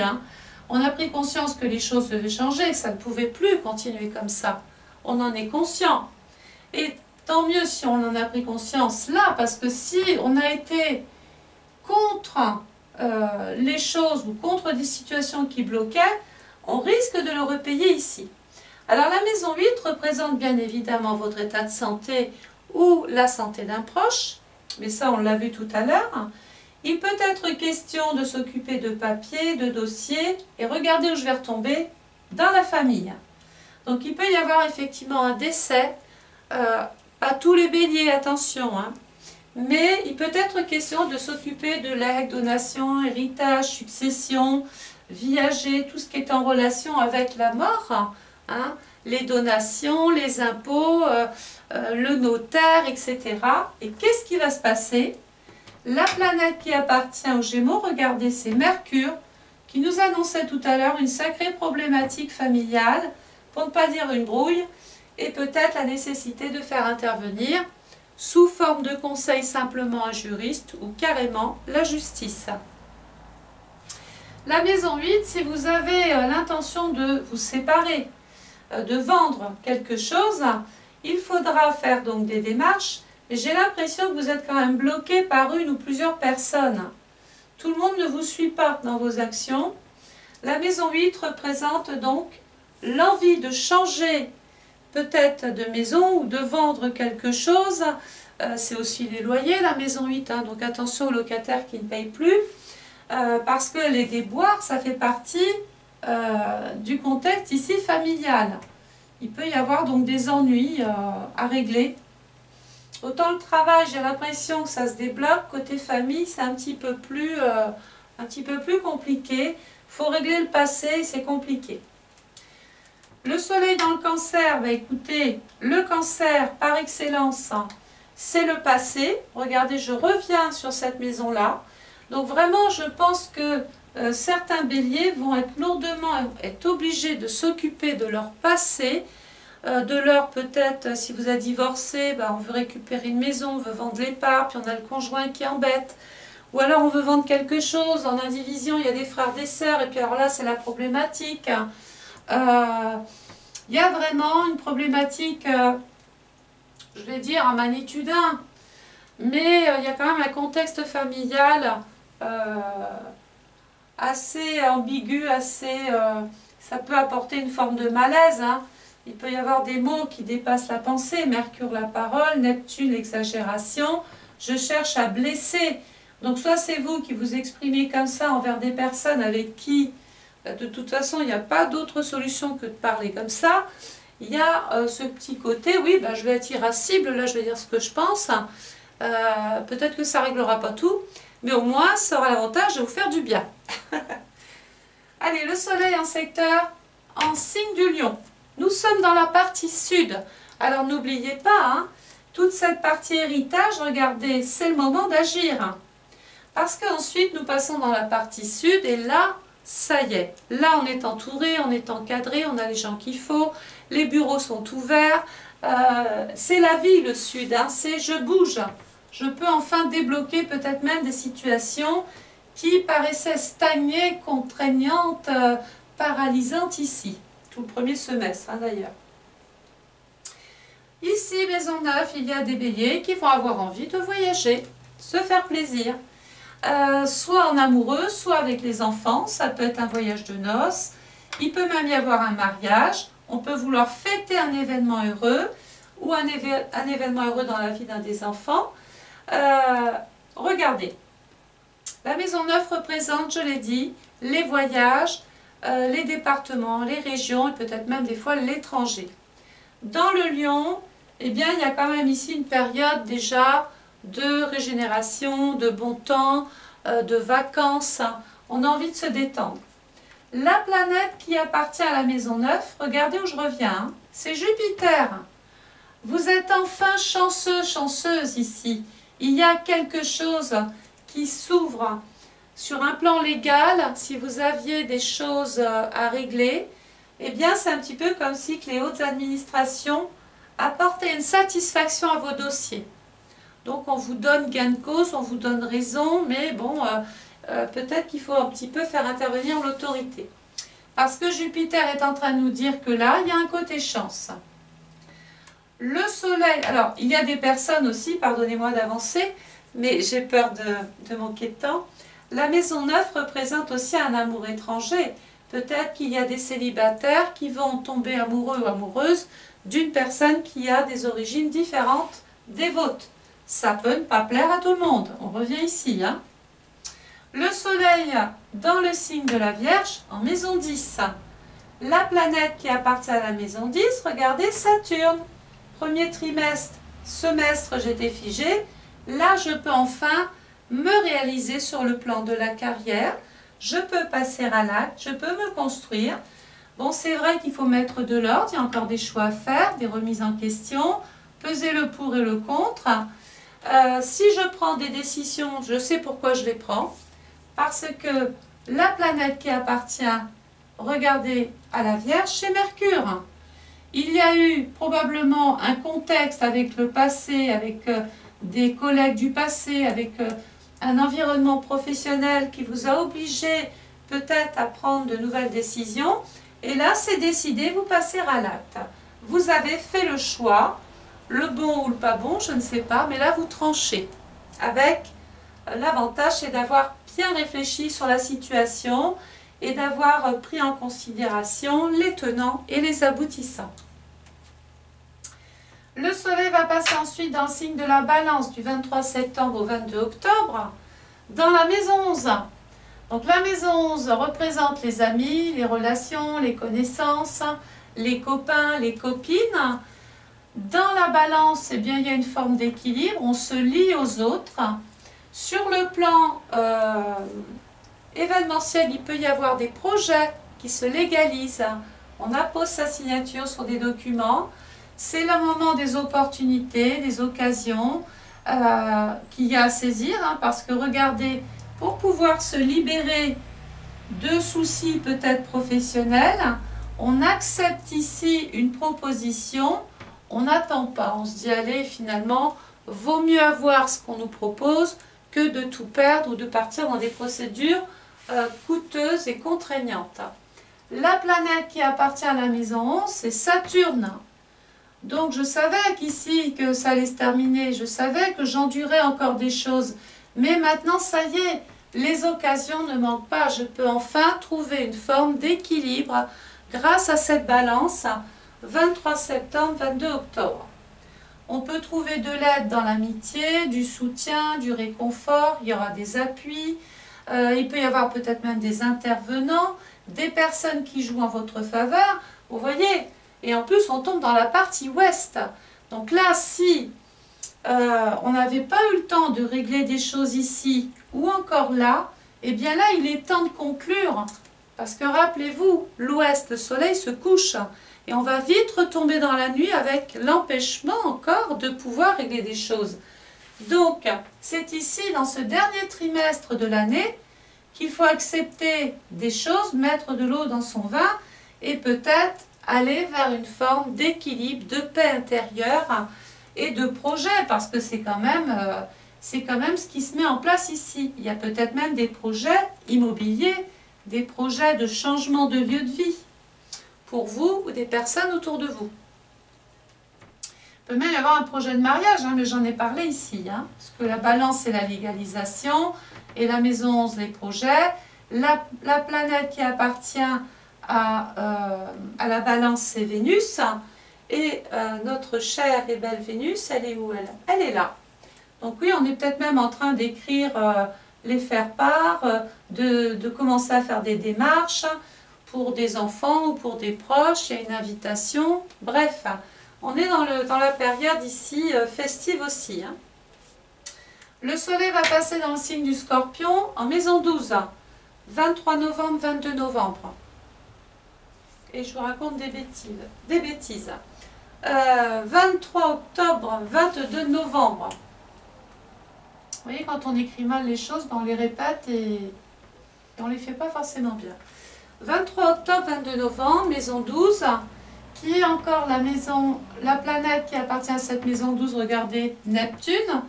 on a pris conscience que les choses devaient changer, que ça ne pouvait plus continuer comme ça. On en est conscient. Et tant mieux si on en a pris conscience là, parce que si on a été contre les choses ou contre des situations qui bloquaient, on risque de le repayer ici. Alors la maison 8 représente bien évidemment votre état de santé ou la santé d'un proche, mais ça on l'a vu tout à l'heure. Il peut être question de s'occuper de papiers, de dossiers, et regardez où je vais retomber, dans la famille. Donc il peut y avoir effectivement un décès, pas tous les béliers, attention, mais il peut être question de s'occuper de legs, donations, héritage, succession, viager, tout ce qui est en relation avec la mort, les donations, les impôts, le notaire, etc. Et qu'est-ce qui va se passer? La planète qui appartient aux Gémeaux, regardez, c'est Mercure, qui nous annonçait tout à l'heure une sacrée problématique familiale, pour ne pas dire une brouille, et peut-être la nécessité de faire intervenir, sous forme de conseil simplement un juriste, ou carrément la justice. La maison 8, si vous avez l'intention de vous séparer, de vendre quelque chose, il faudra faire donc des démarches. J'ai l'impression que vous êtes quand même bloqué par une ou plusieurs personnes. Tout le monde ne vous suit pas dans vos actions. La maison 8 représente donc l'envie de changer peut-être de maison ou de vendre quelque chose. C'est aussi les loyers, la maison 8, donc attention aux locataires qui ne payent plus. Parce que les déboires, ça fait partie du contexte ici familial. Il peut y avoir donc des ennuis à régler. Autant le travail, j'ai l'impression que ça se débloque. Côté famille, c'est un petit peu plus compliqué. Il faut régler le passé, c'est compliqué. Le soleil dans le cancer, écoutez, le cancer par excellence, c'est le passé. Regardez, je reviens sur cette maison-là. Donc vraiment, je pense que certains béliers vont être lourdement obligés de s'occuper de leur passé, de leur peut-être, si vous êtes divorcé, on veut récupérer une maison, on veut vendre les parts, puis on a le conjoint qui embête. Ou alors on veut vendre quelque chose, en indivision, il y a des frères, des sœurs, et puis alors là, c'est la problématique. Il y a vraiment une problématique, je vais dire, en magnitude 1. Mais il y a quand même un contexte familial assez ambigu, ça peut apporter une forme de malaise. Il peut y avoir des mots qui dépassent la pensée. Mercure, la parole, Neptune, l'exagération. Je cherche à blesser. Donc soit c'est vous qui vous exprimez comme ça envers des personnes avec qui, de toute façon, il n'y a pas d'autre solution que de parler comme ça. Il y a ce petit côté, oui, je vais être irascible, là je vais dire ce que je pense. Peut-être que ça ne réglera pas tout, mais au moins ça aura l'avantage de vous faire du bien. Allez, le soleil en secteur, en signe du lion. Nous sommes dans la partie sud. Alors n'oubliez pas, hein, toute cette partie héritage, regardez, c'est le moment d'agir. Parce qu'ensuite nous passons dans la partie sud et là, ça y est. Là on est entouré, on est encadré, on a les gens qu'il faut, les bureaux sont ouverts. C'est la vie le sud, hein, c'est je bouge. Je peux enfin débloquer peut-être même des situations qui paraissaient stagnées, contraignantes, paralysantes ici. Tout le premier semestre hein, d'ailleurs. Ici, maison 9, il y a des béliers qui vont avoir envie de voyager, se faire plaisir. Soit en amoureux, soit avec les enfants, ça peut être un voyage de noces. Il peut même y avoir un mariage. On peut vouloir fêter un événement heureux ou un événement heureux dans la vie d'un des enfants. Regardez, la maison 9 représente, je l'ai dit, les voyages, les départements, les régions et peut-être même des fois l'étranger. Dans le lion, eh bien, il y a quand même ici une période déjà de régénération, de bon temps, de vacances. On a envie de se détendre. La planète qui appartient à la maison 9, regardez où je reviens, hein, c'est Jupiter. Vous êtes enfin chanceux, chanceuse ici. Il y a quelque chose qui s'ouvre sur un plan légal. Si vous aviez des choses à régler, eh bien c'est un petit peu comme si que les hautes administrations apportaient une satisfaction à vos dossiers. Donc on vous donne gain de cause, on vous donne raison, mais bon, peut-être qu'il faut un petit peu faire intervenir l'autorité. Parce que Jupiter est en train de nous dire que là, il y a un côté chance. Le soleil, alors il y a des personnes aussi, pardonnez-moi d'avancer, mais j'ai peur de manquer de temps. La maison 9 représente aussi un amour étranger. Peut-être qu'il y a des célibataires qui vont tomber amoureux ou amoureuses d'une personne qui a des origines différentes des vôtres. Ça peut ne pas plaire à tout le monde. On revient ici. Hein. Le soleil dans le signe de la Vierge en maison 10. La planète qui appartient à la maison 10, regardez Saturne. Premier trimestre, semestre, j'étais figée. Là, je peux enfin me réaliser sur le plan de la carrière. Je peux passer à l'acte, je peux me construire. Bon, c'est vrai qu'il faut mettre de l'ordre, il y a encore des choix à faire, des remises en question, peser le pour et le contre. Si je prends des décisions, je sais pourquoi je les prends. Parce que la planète qui appartient, regardez, à la Vierge, c'est Mercure. Il y a eu probablement un contexte avec le passé, avec des collègues du passé, avec un environnement professionnel qui vous a obligé peut-être à prendre de nouvelles décisions. Et là, c'est décidé, vous passez à l'acte. Vous avez fait le choix, le bon ou le pas bon, je ne sais pas, mais là, vous tranchez. Avec l'avantage, c'est d'avoir bien réfléchi sur la situation et d'avoir pris en considération les tenants et les aboutissants. Le soleil va passer ensuite dans le signe de la balance du 23 septembre au 22 octobre dans la maison 11. Donc la maison 11 représente les amis, les relations, les connaissances, les copains, les copines. Dans la balance, eh bien, il y a une forme d'équilibre, on se lie aux autres. Sur le plan événementiel, il peut y avoir des projets qui se légalisent. On appose sa signature sur des documents. C'est le moment des opportunités, des occasions qu'il y a à saisir. Hein, parce que regardez, pour pouvoir se libérer de soucis peut-être professionnels, on accepte ici une proposition. On n'attend pas, on se dit allez finalement, vaut mieux avoir ce qu'on nous propose que de tout perdre ou de partir dans des procédures coûteuses et contraignantes. La planète qui appartient à la maison 11, c'est Saturne. Donc je savais qu'ici, que ça allait se terminer, je savais que j'endurais encore des choses. Mais maintenant, ça y est, les occasions ne manquent pas. Je peux enfin trouver une forme d'équilibre grâce à cette balance 23 septembre, 22 octobre. On peut trouver de l'aide dans l'amitié, du soutien, du réconfort, il y aura des appuis, il peut y avoir peut-être même des intervenants, des personnes qui jouent en votre faveur, vous voyez. Et en plus, on tombe dans la partie ouest. Donc là, si on n'avait pas eu le temps de régler des choses ici ou encore là, eh bien là, il est temps de conclure. Parce que rappelez-vous, l'ouest, le soleil se couche. Et on va vite retomber dans la nuit avec l'empêchement encore de pouvoir régler des choses. Donc, c'est ici, dans ce dernier trimestre de l'année, qu'il faut accepter des choses, mettre de l'eau dans son vin et peut-être aller vers une forme d'équilibre, de paix intérieure et de projet, parce que c'est quand même ce qui se met en place ici. Il y a peut-être même des projets immobiliers, des projets de changement de lieu de vie pour vous ou des personnes autour de vous. Il peut même y avoir un projet de mariage, mais j'en ai parlé ici, parce que la balance c'est la légalisation et la maison 11 les projets. La planète qui appartient à la balance c'est Vénus et notre chère et belle Vénus, elle est où elle? Elle est là. Donc oui, on est peut-être même en train d'écrire les faire-part, de commencer à faire des démarches pour des enfants ou pour des proches, il y a une invitation, bref, on est dans la période ici festive aussi. Le soleil va passer dans le signe du Scorpion en maison 12, 23 novembre, 22 novembre. Et je vous raconte des bêtises. 23 octobre, 22 novembre. Vous voyez, quand on écrit mal les choses, on les répète et on ne les fait pas forcément bien. 23 octobre, 22 novembre, maison 12, qui est encore la planète qui appartient à cette maison 12, regardez, Neptune.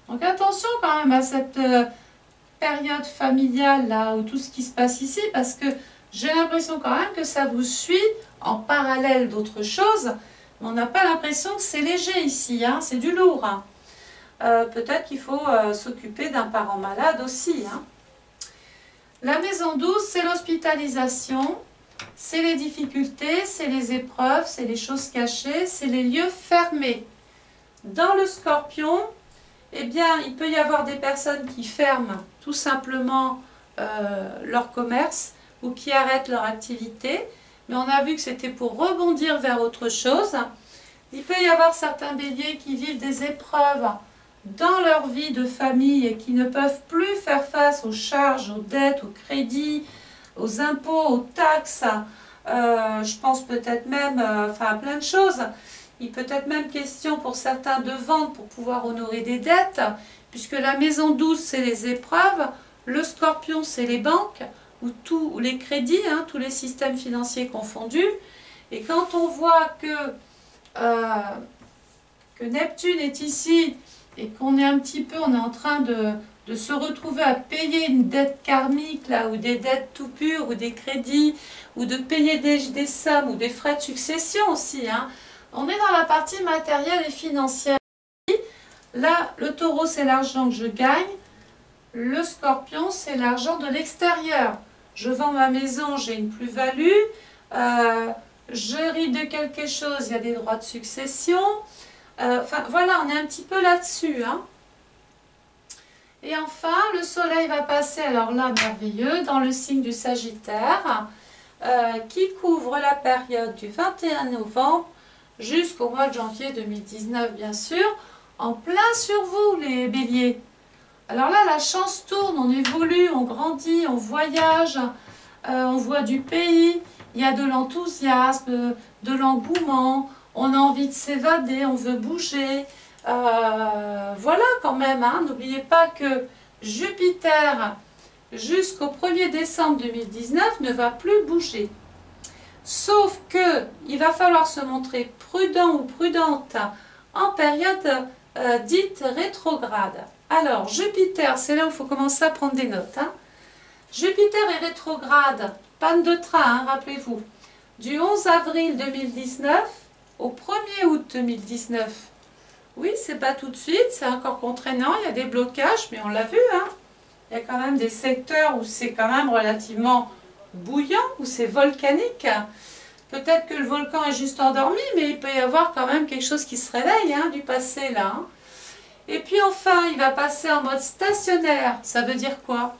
Donc attention quand même à cette période familiale là, où tout ce qui se passe ici, parce que j'ai l'impression quand même que ça vous suit en parallèle d'autres choses, mais on n'a pas l'impression que c'est léger ici, c'est du lourd. Peut-être qu'il faut s'occuper d'un parent malade aussi. La maison 12, c'est l'hospitalisation, c'est les difficultés, c'est les épreuves, c'est les choses cachées, c'est les lieux fermés. Dans le Scorpion, eh bien, il peut y avoir des personnes qui ferment tout simplement leur commerce ou qui arrêtent leur activité, mais on a vu que c'était pour rebondir vers autre chose. Il peut y avoir certains béliers qui vivent des épreuves dans leur vie de famille et qui ne peuvent plus faire face aux charges, aux dettes, aux crédits, aux impôts, aux taxes, je pense peut-être même à plein de choses. Il peut être même question pour certains de vendre pour pouvoir honorer des dettes, puisque la maison 12 c'est les épreuves, le Scorpion c'est les banques, ou les crédits, tous les systèmes financiers confondus. Et quand on voit que Neptune est ici, et qu'on est un petit peu, on est en train de se retrouver à payer une dette karmique, là, ou des dettes tout pures, ou des crédits, ou de payer des sommes, ou des frais de succession aussi. On est dans la partie matérielle et financière. Là, le taureau, c'est l'argent que je gagne. Le scorpion, c'est l'argent de l'extérieur. Je vends ma maison, j'ai une plus-value. Je hérite de quelque chose, il y a des droits de succession. Enfin, voilà, on est un petit peu là-dessus. Et enfin, le soleil va passer, alors là, merveilleux, dans le signe du Sagittaire, qui couvre la période du 21 novembre jusqu'au mois de janvier 2019, bien sûr, en plein sur vous, les béliers. Alors là, la chance tourne, on évolue, on grandit, on voyage, on voit du pays, il y a de l'enthousiasme, de l'engouement, on a envie de s'évader, on veut bouger. Voilà quand même, n'oubliez pas que Jupiter, jusqu'au 1er décembre 2019, ne va plus bouger. Sauf que il va falloir se montrer prudent ou prudente en période dite rétrograde. Alors, Jupiter, c'est là où il faut commencer à prendre des notes. Jupiter est rétrograde, panne de train, rappelez-vous, du 11 avril 2019 au 1er août 2019. Oui, c'est pas tout de suite, c'est encore contraignant, il y a des blocages, mais on l'a vu. Il y a quand même des secteurs où c'est quand même relativement bouillant, où c'est volcanique. Peut-être que le volcan est juste endormi, mais il peut y avoir quand même quelque chose qui se réveille hein, du passé là. Hein. Et puis enfin, il va passer en mode stationnaire. Ça veut dire quoi?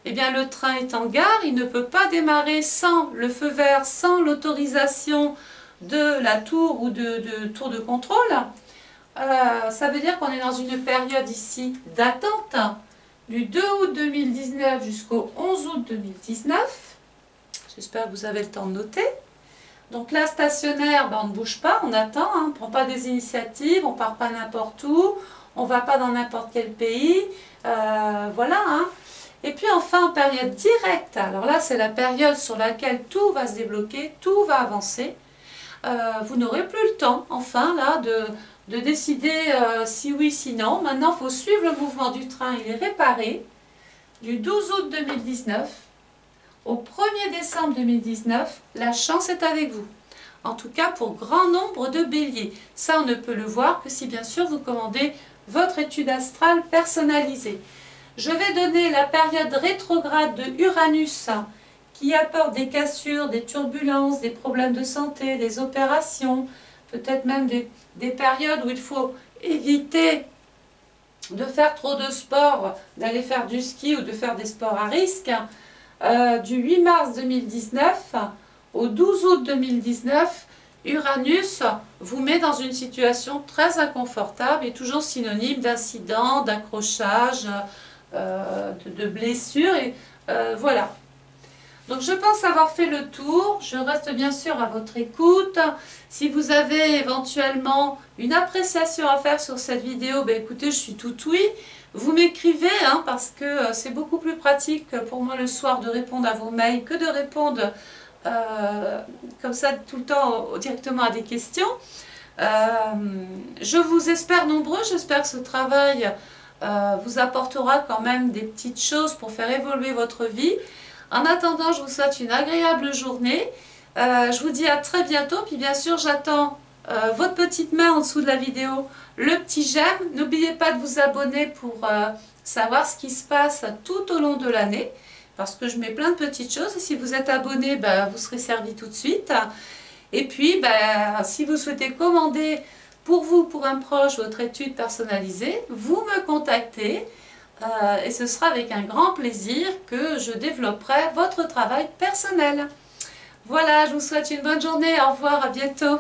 Eh bien, le train est en gare, il ne peut pas démarrer sans le feu vert, sans l'autorisation de la tour ou de tour de contrôle. Ça veut dire qu'on est dans une période ici d'attente du 2 août 2019 jusqu'au 11 août 2019. J'espère que vous avez le temps de noter. Donc là, stationnaire, ben, on ne bouge pas, on attend, hein, on ne prend pas des initiatives, on ne part pas n'importe où, on ne va pas dans n'importe quel pays, voilà. Hein. Et puis enfin, en période directe, alors là, c'est la période sur laquelle tout va se débloquer, tout va avancer. Vous n'aurez plus le temps, enfin, là, de décider si oui, si non. Maintenant, il faut suivre le mouvement du train, il est réparé. Du 12 août 2019 au 1er décembre 2019, la chance est avec vous. En tout cas, pour grand nombre de béliers. Ça, on ne peut le voir que si, bien sûr, vous commandez votre étude astrale personnalisée. Je vais donner la période rétrograde de Uranus qui apporte des cassures, des turbulences, des problèmes de santé, des opérations, peut-être même des périodes où il faut éviter de faire trop de sport, d'aller faire du ski ou de faire des sports à risque. Du 8 mars 2019 au 12 août 2019, Uranus vous met dans une situation très inconfortable et toujours synonyme d'incident, d'accrochage, de blessures. Et voilà. Donc je pense avoir fait le tour. Je reste bien sûr à votre écoute. Si vous avez éventuellement une appréciation à faire sur cette vidéo, ben écoutez, je suis tout oui. Vous m'écrivez hein, parce que c'est beaucoup plus pratique pour moi le soir de répondre à vos mails que de répondre comme ça tout le temps directement à des questions. Je vous espère nombreux, j'espère que ce travail vous apportera quand même des petites choses pour faire évoluer votre vie. En attendant, je vous souhaite une agréable journée. Je vous dis à très bientôt. Puis bien sûr, j'attends votre petite main en dessous de la vidéo, le petit j'aime. N'oubliez pas de vous abonner pour savoir ce qui se passe tout au long de l'année. Parce que je mets plein de petites choses. Et si vous êtes abonné, ben, vous serez servi tout de suite. Et puis, ben, si vous souhaitez commander pour vous, pour un proche, votre étude personnalisée, vous me contactez. Et ce sera avec un grand plaisir que je développerai votre travail personnel. Voilà, je vous souhaite une bonne journée. Au revoir, à bientôt.